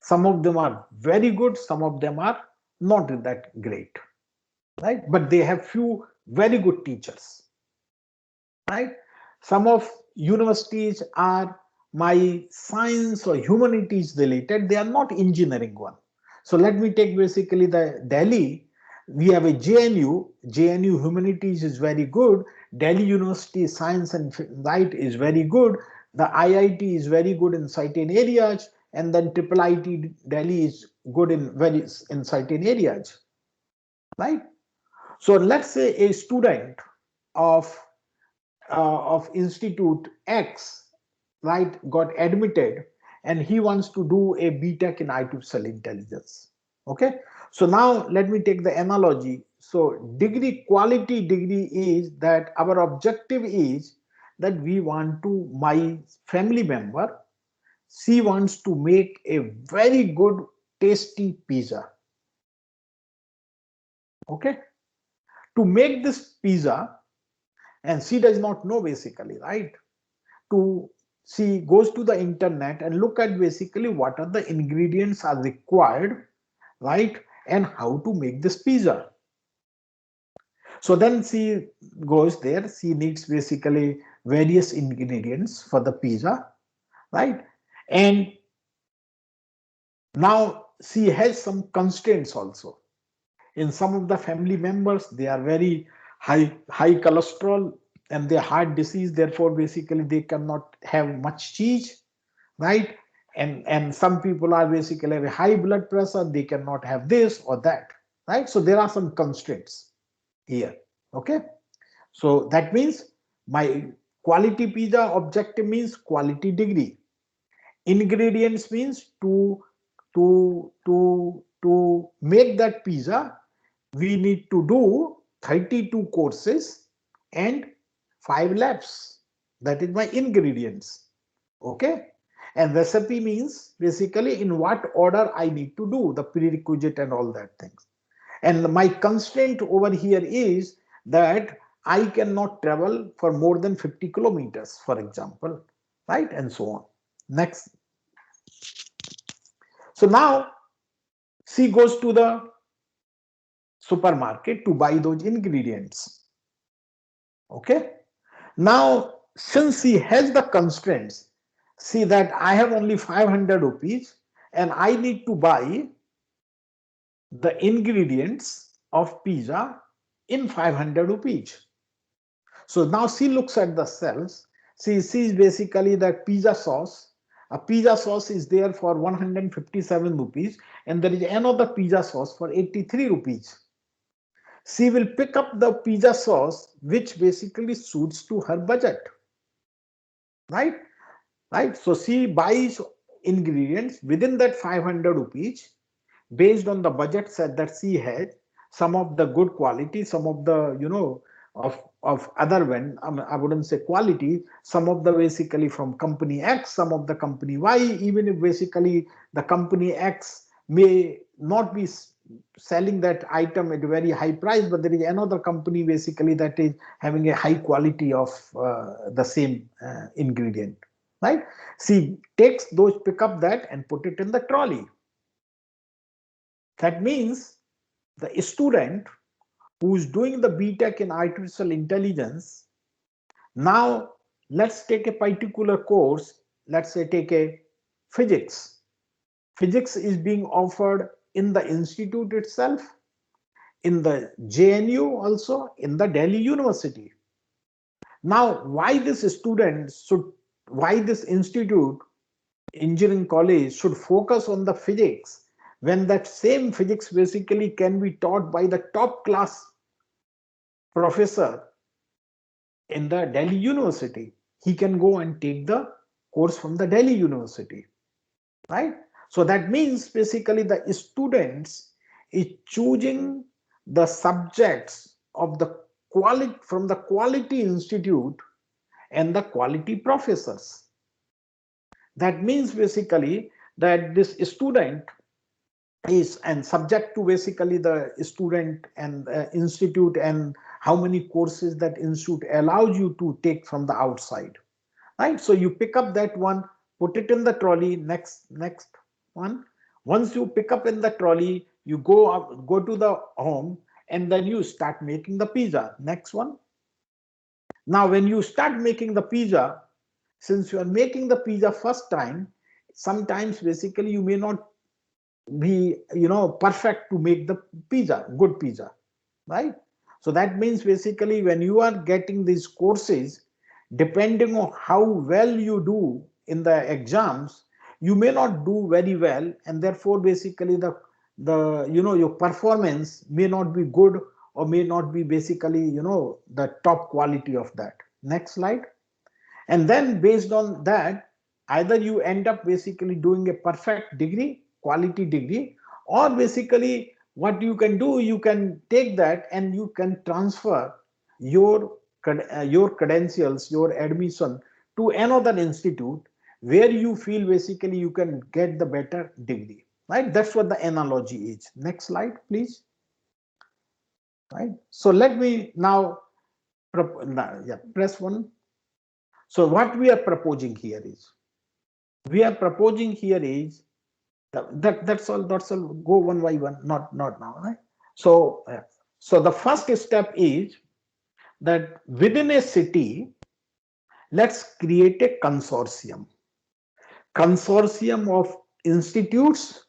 Some of them are very good, some of them are not that great, right? But they have few very good teachers, right? Some of universities are my science or humanities related, they are not engineering one. So let me take basically the Delhi. We have a JNU humanities is very good. Delhi University science and right is very good. The IIT is very good in certain areas, and then Triple IT Delhi is good in certain areas, right? So let's say a student of Institute X, right, got admitted, and he wants to do a BTech in artificial intelligence. Okay, so now let me take the analogy. So quality degree is that our objective is that we want to, my family member, she wants to make a very good tasty pizza. Okay, to make this pizza, and she does not know basically, right? To She goes to the internet and look at basically what are the ingredients are required, right, and how to make this pizza. So then she goes there, she needs basically various ingredients for the pizza, right? And now she has some constraints also. In some of the family members, they are very high cholesterol and they heart disease, therefore basically they cannot have much cheese, right? And some people are basically have a high blood pressure, they cannot have this or that, right? So there are some constraints here. Okay, so that means my quality pizza objective means quality degree. Ingredients means to make that pizza, we need to do 32 courses and 5 labs. That is my ingredients. Okay, and recipe means basically in what order I need to do the prerequisite and all that things. And my constraint over here is that I cannot travel for more than 50 kilometers, for example, right? And so on. Next. So now she goes to the supermarket to buy those ingredients. Okay. Now, since she has the constraints, see that I have only 500 rupees and I need to buy the ingredients of pizza in 500 rupees. So now she looks at the cells. She sees basically that pizza sauce. A pizza sauce is there for 157 rupees and there is another pizza sauce for 83 rupees. She will pick up the pizza sauce which basically suits to her budget. Right? So she buys ingredients within that 500 rupees based on the budget set that she had, some of the good quality, some of the, of other when I wouldn't say quality, some of the basically from company X, some of the company Y, even if basically the company X may not be selling that item at a very high price, but there is another company basically that is having a high quality of the same ingredient, right? She takes those, pick up that and put it in the trolley. That means the student who is doing the BTech in artificial intelligence now let's take a particular course, let's say take a physics. Physics is being offered in the institute itself, in the JNU, also in the Delhi University. Now, why this student should, why this institute, engineering college should focus on the physics when that same physics basically can be taught by the top class professor in the Delhi University? He can go and take the course from the Delhi University, right? So that means basically the students is choosing the subjects of the quality from the quality institute and the quality professors. That means basically that this student is and subject to basically the student and institute and how many courses that institute allows you to take from the outside, right? So you pick up that one, put it in the trolley. Next one. Once you pick up in the trolley, you go to the home, and then you start making the pizza. Next one. Now when you start making the pizza, since you are making the pizza first time, sometimes basically you may not be perfect to make the pizza, good pizza, right? So that means basically when you are getting these courses, depending on how well you do in the exams, you may not do very well, and therefore basically the your performance may not be good, or may not be basically the top quality of that. Next slide. And then based on that, either you end up basically doing a perfect degree, quality degree, or basically what you can do, you can take that and you can transfer your credentials, your admission to another institute where you feel basically you can get the better degree, right? That's what the analogy is. Next slide, please. Right. So let me now press one. So what we are proposing here is, that's all. Go one by one, not now, right? So so the first step is that within a city, let's create a consortium of institutes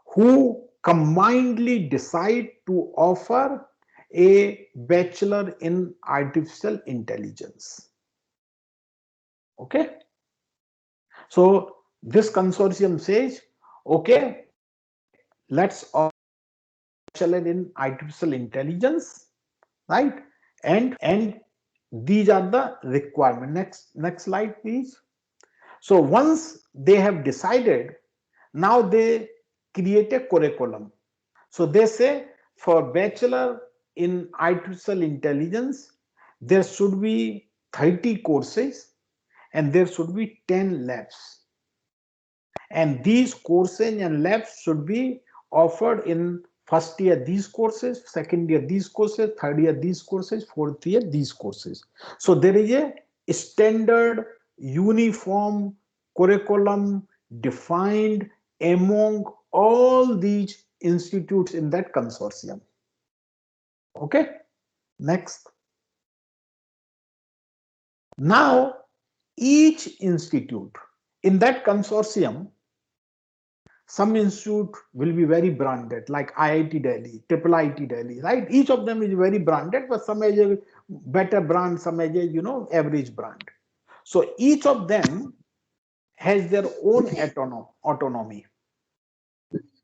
who combinedly decide to offer a bachelor in artificial intelligence. Okay. So this consortium says, okay, let's offer bachelor in artificial intelligence, right? And these are the requirements. Next slide, please. So once they have decided, now they create a curriculum. So they say for bachelor in artificial intelligence, there should be 30 courses and there should be 10 labs. And these courses and labs should be offered in first year these courses, second year these courses, third year these courses, fourth year these courses. So there is a standard uniform curriculum defined among all these institutes in that consortium. Okay, next. Now each institute in that consortium, some institute will be very branded, like IIT Delhi, IIIT Delhi, right? Each of them is very branded, but some has a better brand, some has a average brand. So each of them has their own autonomy,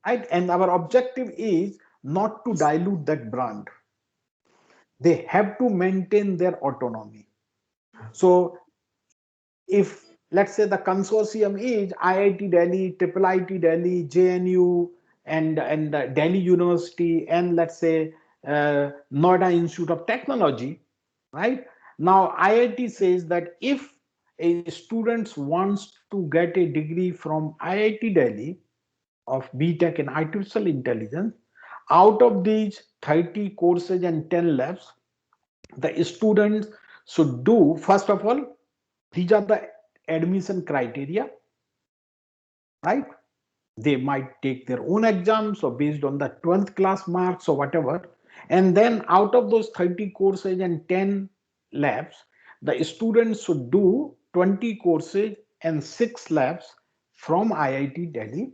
right? And our objective is not to dilute that brand. They have to maintain their autonomy. So if let's say the consortium is IIT Delhi, IIIT Delhi, JNU, and Delhi University, and let's say Noida Institute of Technology, right? Now IIT says that if a student wants to get a degree from IIT Delhi of BTech in artificial intelligence, out of these 30 courses and 10 labs, the students should do, first of all, these are the admission criteria, right? They might take their own exams or based on the 12th class marks or whatever. And then out of those 30 courses and 10 labs, the students should do 20 courses and 6 labs from IIT Delhi.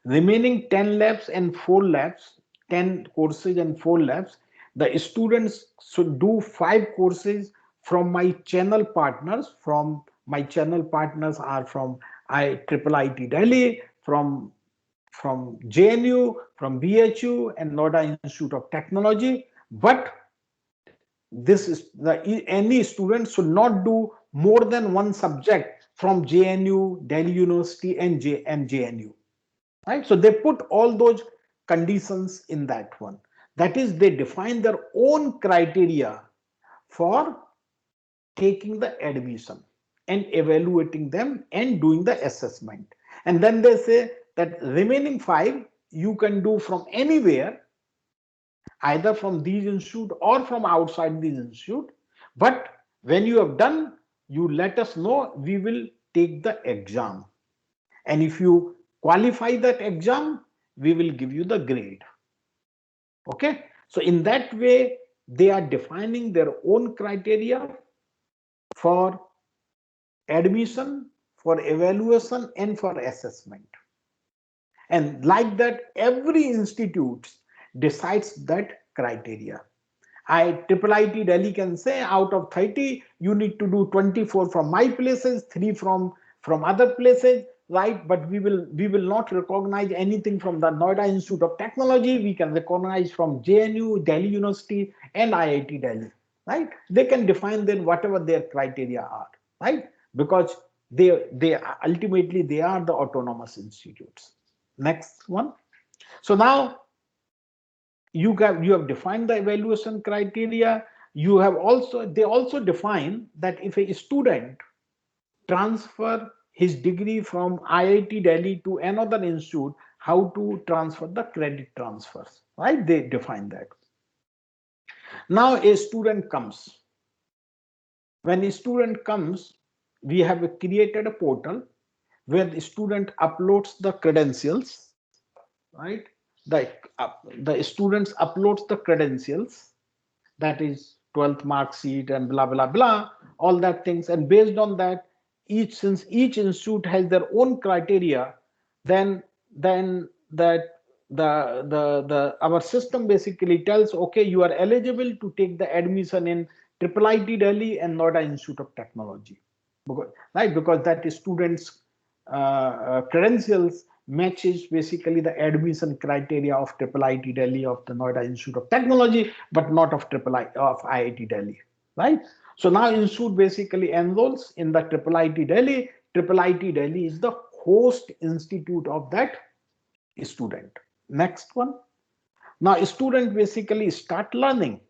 Remaining 10 labs and 4 labs, 10 courses and 4 labs, the students should do 5 courses from my channel partners. From my channel partners are from IIT Delhi, from JNU, from BHU and Noida Institute of Technology. But this is any student should not do more than one subject from JNU, Delhi University and JNU. Right? So they put all those conditions in that one. That is, they define their own criteria for taking the admission and evaluating them and doing the assessment. And then they say that remaining 5 you can do from anywhere, either from these institute or from outside these institute. But when you have done, you let us know, we will take the exam. And if you qualify that exam, we will give you the grade. Okay. So in that way, they are defining their own criteria for admission, for evaluation, and for assessment. And like that, every institute decides that criteria. IIT Delhi can say out of 30, you need to do 24 from my places, 3 from other places, right? But we will not recognize anything from the Noida Institute of Technology. We can recognize from JNU, Delhi University, and IIT Delhi, right? They can define then whatever their criteria are, right? Because they ultimately they are the autonomous institutes. Next one. So now you have defined the evaluation criteria. You have they also define that if a student transfer his degree from IIT Delhi to another institute, how to transfer the credit transfers, right? They define that. Now a student comes. When a student comes, we have created a portal where the student uploads the credentials, right? The students uploads the credentials, that is 12th mark sheet and blah blah blah, all that things, and based on that, since each institute has their own criteria, then that our system basically tells, okay, you are eligible to take the admission in IIT Delhi and Noida Institute of Technology, because that students credentials matches basically the admission criteria of IIT Delhi, of the Noida Institute of Technology, but not of IIT Delhi, right? So now institute basically enrolls in the IIT Delhi. IIT Delhi is the host institute of that student. Next one. Now a student basically start learning,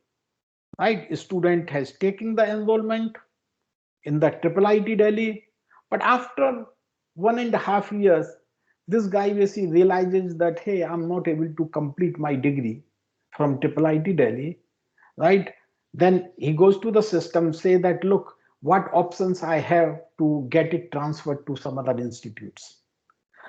right? A student has taken the enrollment in the IIT Delhi, but after 1.5 years, this guy basically realizes that, hey, I'm not able to complete my degree from IIT Delhi, right? Then he goes to the system, say that, look, what options I have to get it transferred to some other institutes.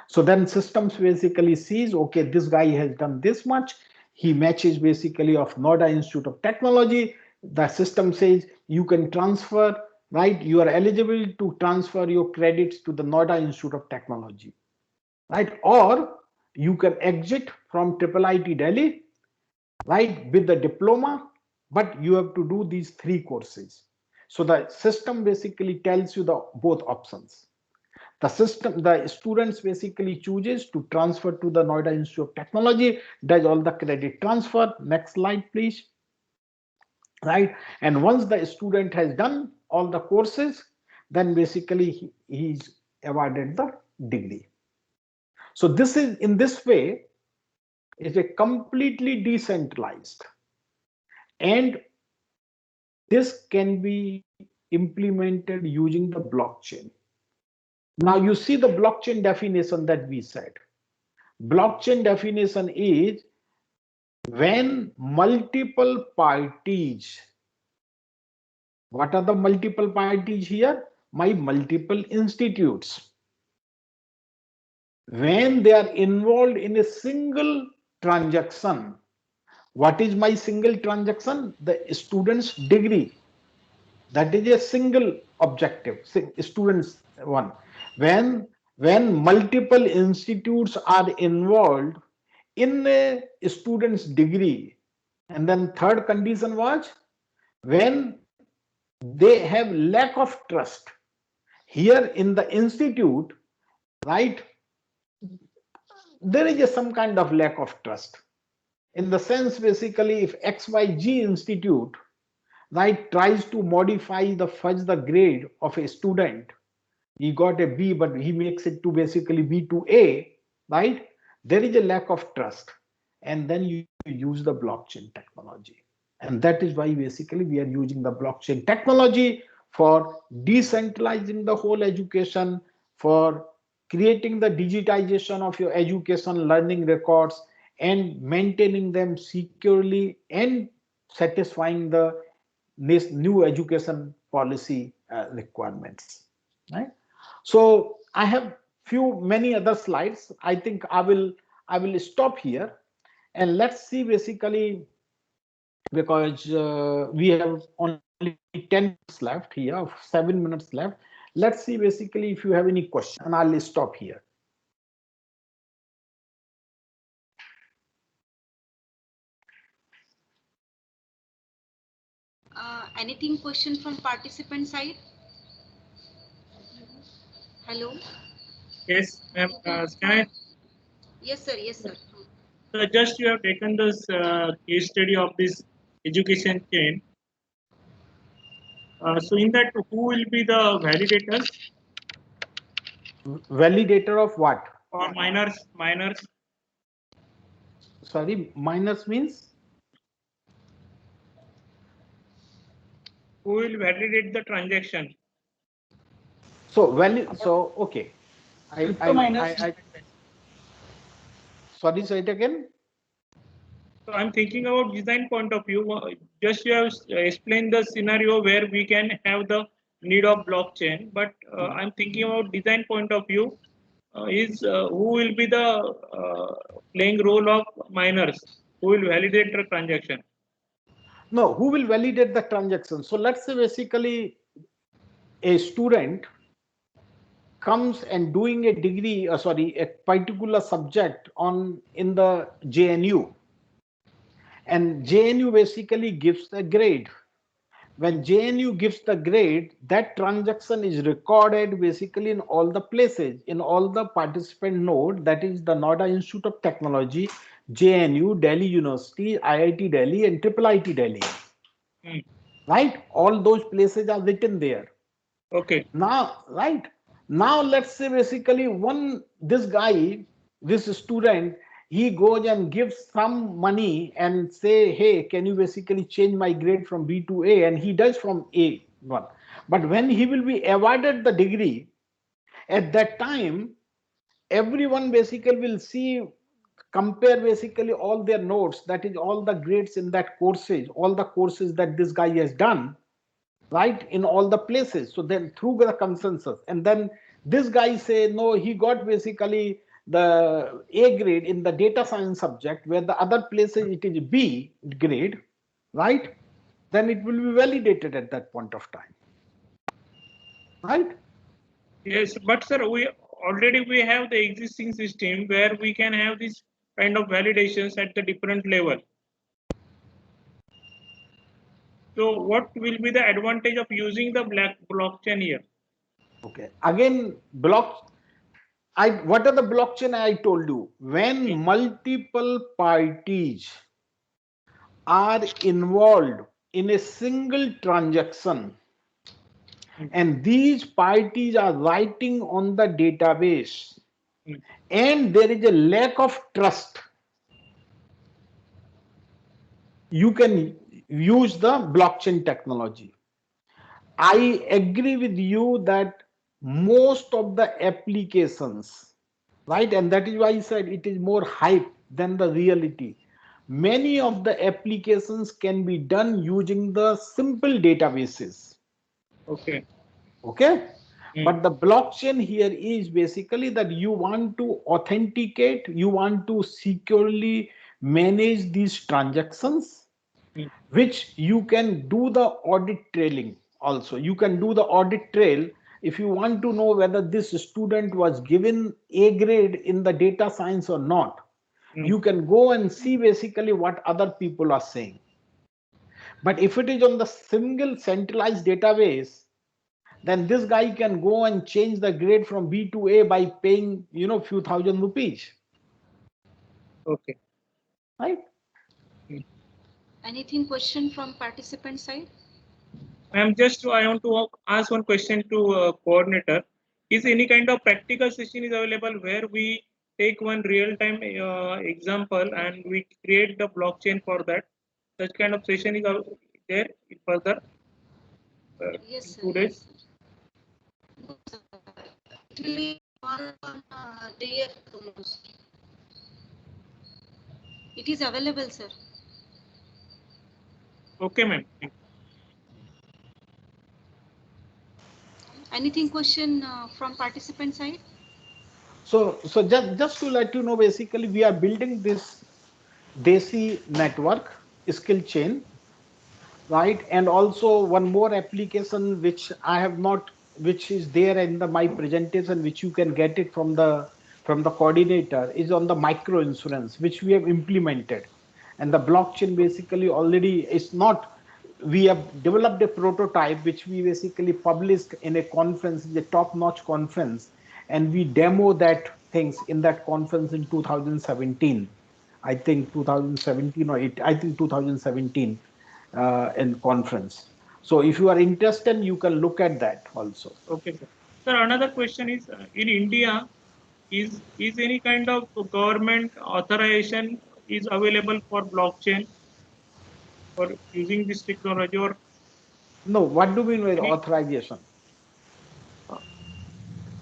So then systems basically sees, okay, this guy has done this much. He matches basically of Noida Institute of Technology. The system says you can transfer, right? You are eligible to transfer your credits to the Noida Institute of Technology, right? Or you can exit from IIT Delhi, right, with the diploma, but you have to do these 3 courses. So the system basically tells you the both options. The students basically chooses to transfer to the Noida Institute of Technology, does all the credit transfer. Next slide, please. Right, and once the student has done all the courses, then basically he's awarded the degree. So this is, in this way, is a completely decentralized, and this can be implemented using the blockchain. Now you see the blockchain definition that we said. Blockchain definition is when multiple parties, what are the multiple parties here? My multiple institutes. When they are involved in a single transaction, what is my single transaction? The student's degree. That is a single objective. Students one, when multiple institutes are involved in a student's degree, and then third condition was when they have lack of trust here in the institute, right? There is some kind of lack of trust in the sense, basically, if XYZ institute, right, tries to modify the fudge the grade of a student, he got a B but he makes it to basically B to A, right? There is a lack of trust, and then you use the blockchain technology, and that is why basically we are using the blockchain technology for decentralizing the whole education, for creating the digitization of your education learning records and maintaining them securely and satisfying the this new education policy requirements, right? So I have many other slides. I think I will stop here, and let's see basically, because we have only 10 minutes left here, 7 minutes left. Let's see basically if you have any questions, and I'll stop here. Anything question from participant side? Hello. Yes, ma'am. Can I? Yes, sir. Yes, sir. So just you have taken this case study of this education chain. So in that, who will be the validators? Validator of what? Or miners? Sorry, miners means? Who will validate the transaction? So okay. Sorry, say it again. So I'm thinking about design point of view. Just you have explained the scenario where we can have the need of blockchain, but I'm thinking about design point of view. Who will be the playing role of miners? Who will validate the transaction? No, who will validate the transaction? So let's say basically a student comes and doing a degree, a particular subject in the JNU, and JNU basically gives the grade. When JNU gives the grade, that transaction is recorded basically in all the places, in all the participant node, that is the Noida Institute of Technology, JNU, Delhi University, IIT Delhi, and IIIT Delhi. Right? All those places are written there. Okay. Now, right? Now let's say basically this student, he goes and gives some money and say, hey, can you basically change my grade from B to A? And he does from A1. But when he will be awarded the degree, at that time, everyone basically will compare basically all their notes, that is all the grades in that courses, all the courses that this guy has done, right, in all the places. So then through the consensus, and then this guy say, no, he got basically the A grade in the data science subject, where the other places it is B grade, right? Then it will be validated at that point of time, right? Yes, but sir, we have the existing system where we can have this kind of validations at the different level. So what will be the advantage of using the blockchain here? Okay, again, what are the blockchain I told you? When multiple parties are involved in a single transaction, and these parties are writing on the database, and there is a lack of trust, you can use the blockchain technology. I agree with you that most of the applications, right, and that is why I said it is more hype than the reality. Many of the applications can be done using the simple databases. Okay. But the blockchain here is basically that you want to authenticate, you want to securely manage these transactions, which you can do the audit trailing. also. You can do the audit trail. If you want to know whether this student was given A grade in the data science or not, you can go and see basically what other people are saying. But if it is on the single centralized database, then this guy can go and change the grade from B to A by paying, few thousand rupees. Okay. Right? Anything question from participant side? I want to ask one question to coordinator. Is any kind of practical session is available where we take one real-time example and we create the blockchain for that? Such kind of session is there further? Yes, sir. 2 days? No, sir. It will be on day most. It is available, sir. Okay, ma'am. Anything question from participant side? So just to let you know, basically we are building this DESI network skill chain, right? And also one more application which I have not, which is there in my presentation, which you can get it from the coordinator, is on the micro insurance, which we have implemented. And the blockchain basically already is not, we have developed a prototype which we basically published in a conference, the top-notch conference, and we demo that things in that conference in 2017. I think 2017 or I think 2017 in conference. So if you are interested, you can look at that also. Okay, sir. Sir, another question is in India, is any kind of government authorization is available for blockchain for using this technology, or No, what do you mean by authorization?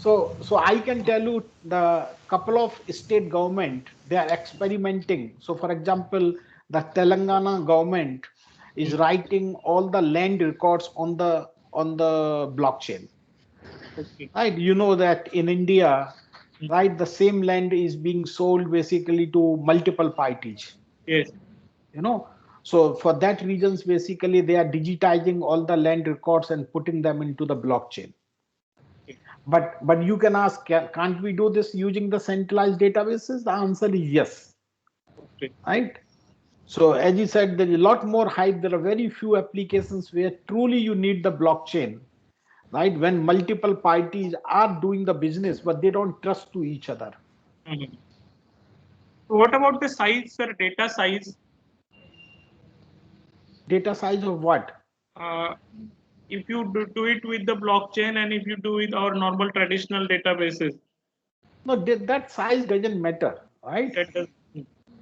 So I can tell you the couple of state government, they are experimenting. So for example, the Telangana government is writing all the land records on the blockchain. okay. Right? You know that in India, right, the same land is being sold basically to multiple parties. Yes. So for that reasons, basically they are digitizing all the land records and putting them into the blockchain. But you can ask, can't we do this using the centralized databases? The answer is yes. Okay. Right? So as you said, there is a lot more hype. There are very few applications where truly you need the blockchain, right? When multiple parties are doing the business, but they don't trust to each other. Mm-hmm. So what about the size, sir? Data size? Data size of what? If you do it with the blockchain and if you do with our normal traditional databases. No, that size doesn't matter, right? That does.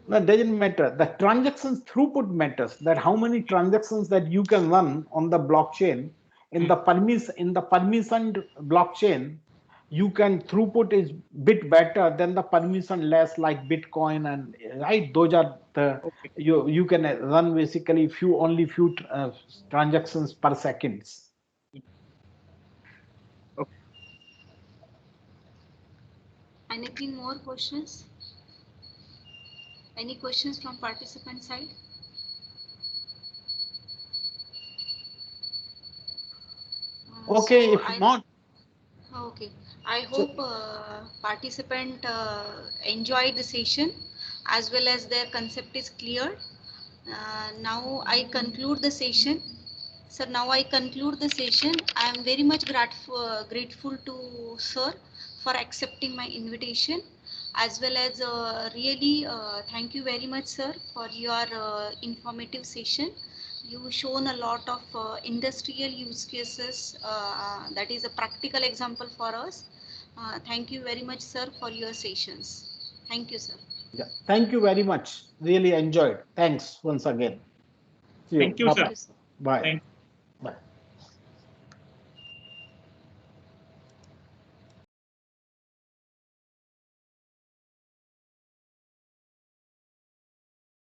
No, doesn't matter. The transactions throughput matters. That how many transactions that you can run on the blockchain in the permissioned blockchain, you can throughput is bit better than the permissionless like Bitcoin, and right. Those are the you can run basically only few transactions per seconds. Okay. Anything more questions? Any questions from participant side? Okay, So if not. Okay, I hope participant enjoyed the session as well as their concept is clear. Now I conclude the session. Sir, now I conclude the session. I am very much grateful to sir for accepting my invitation, as well as really thank you very much, sir, for your informative session. You shown a lot of industrial use cases, that is a practical example for us. Thank you very much, sir, for your sessions. Thank you, sir. Yeah, thank you very much. Really enjoyed. Thanks once again. See you. Thank you, sir. Bye. Thank you.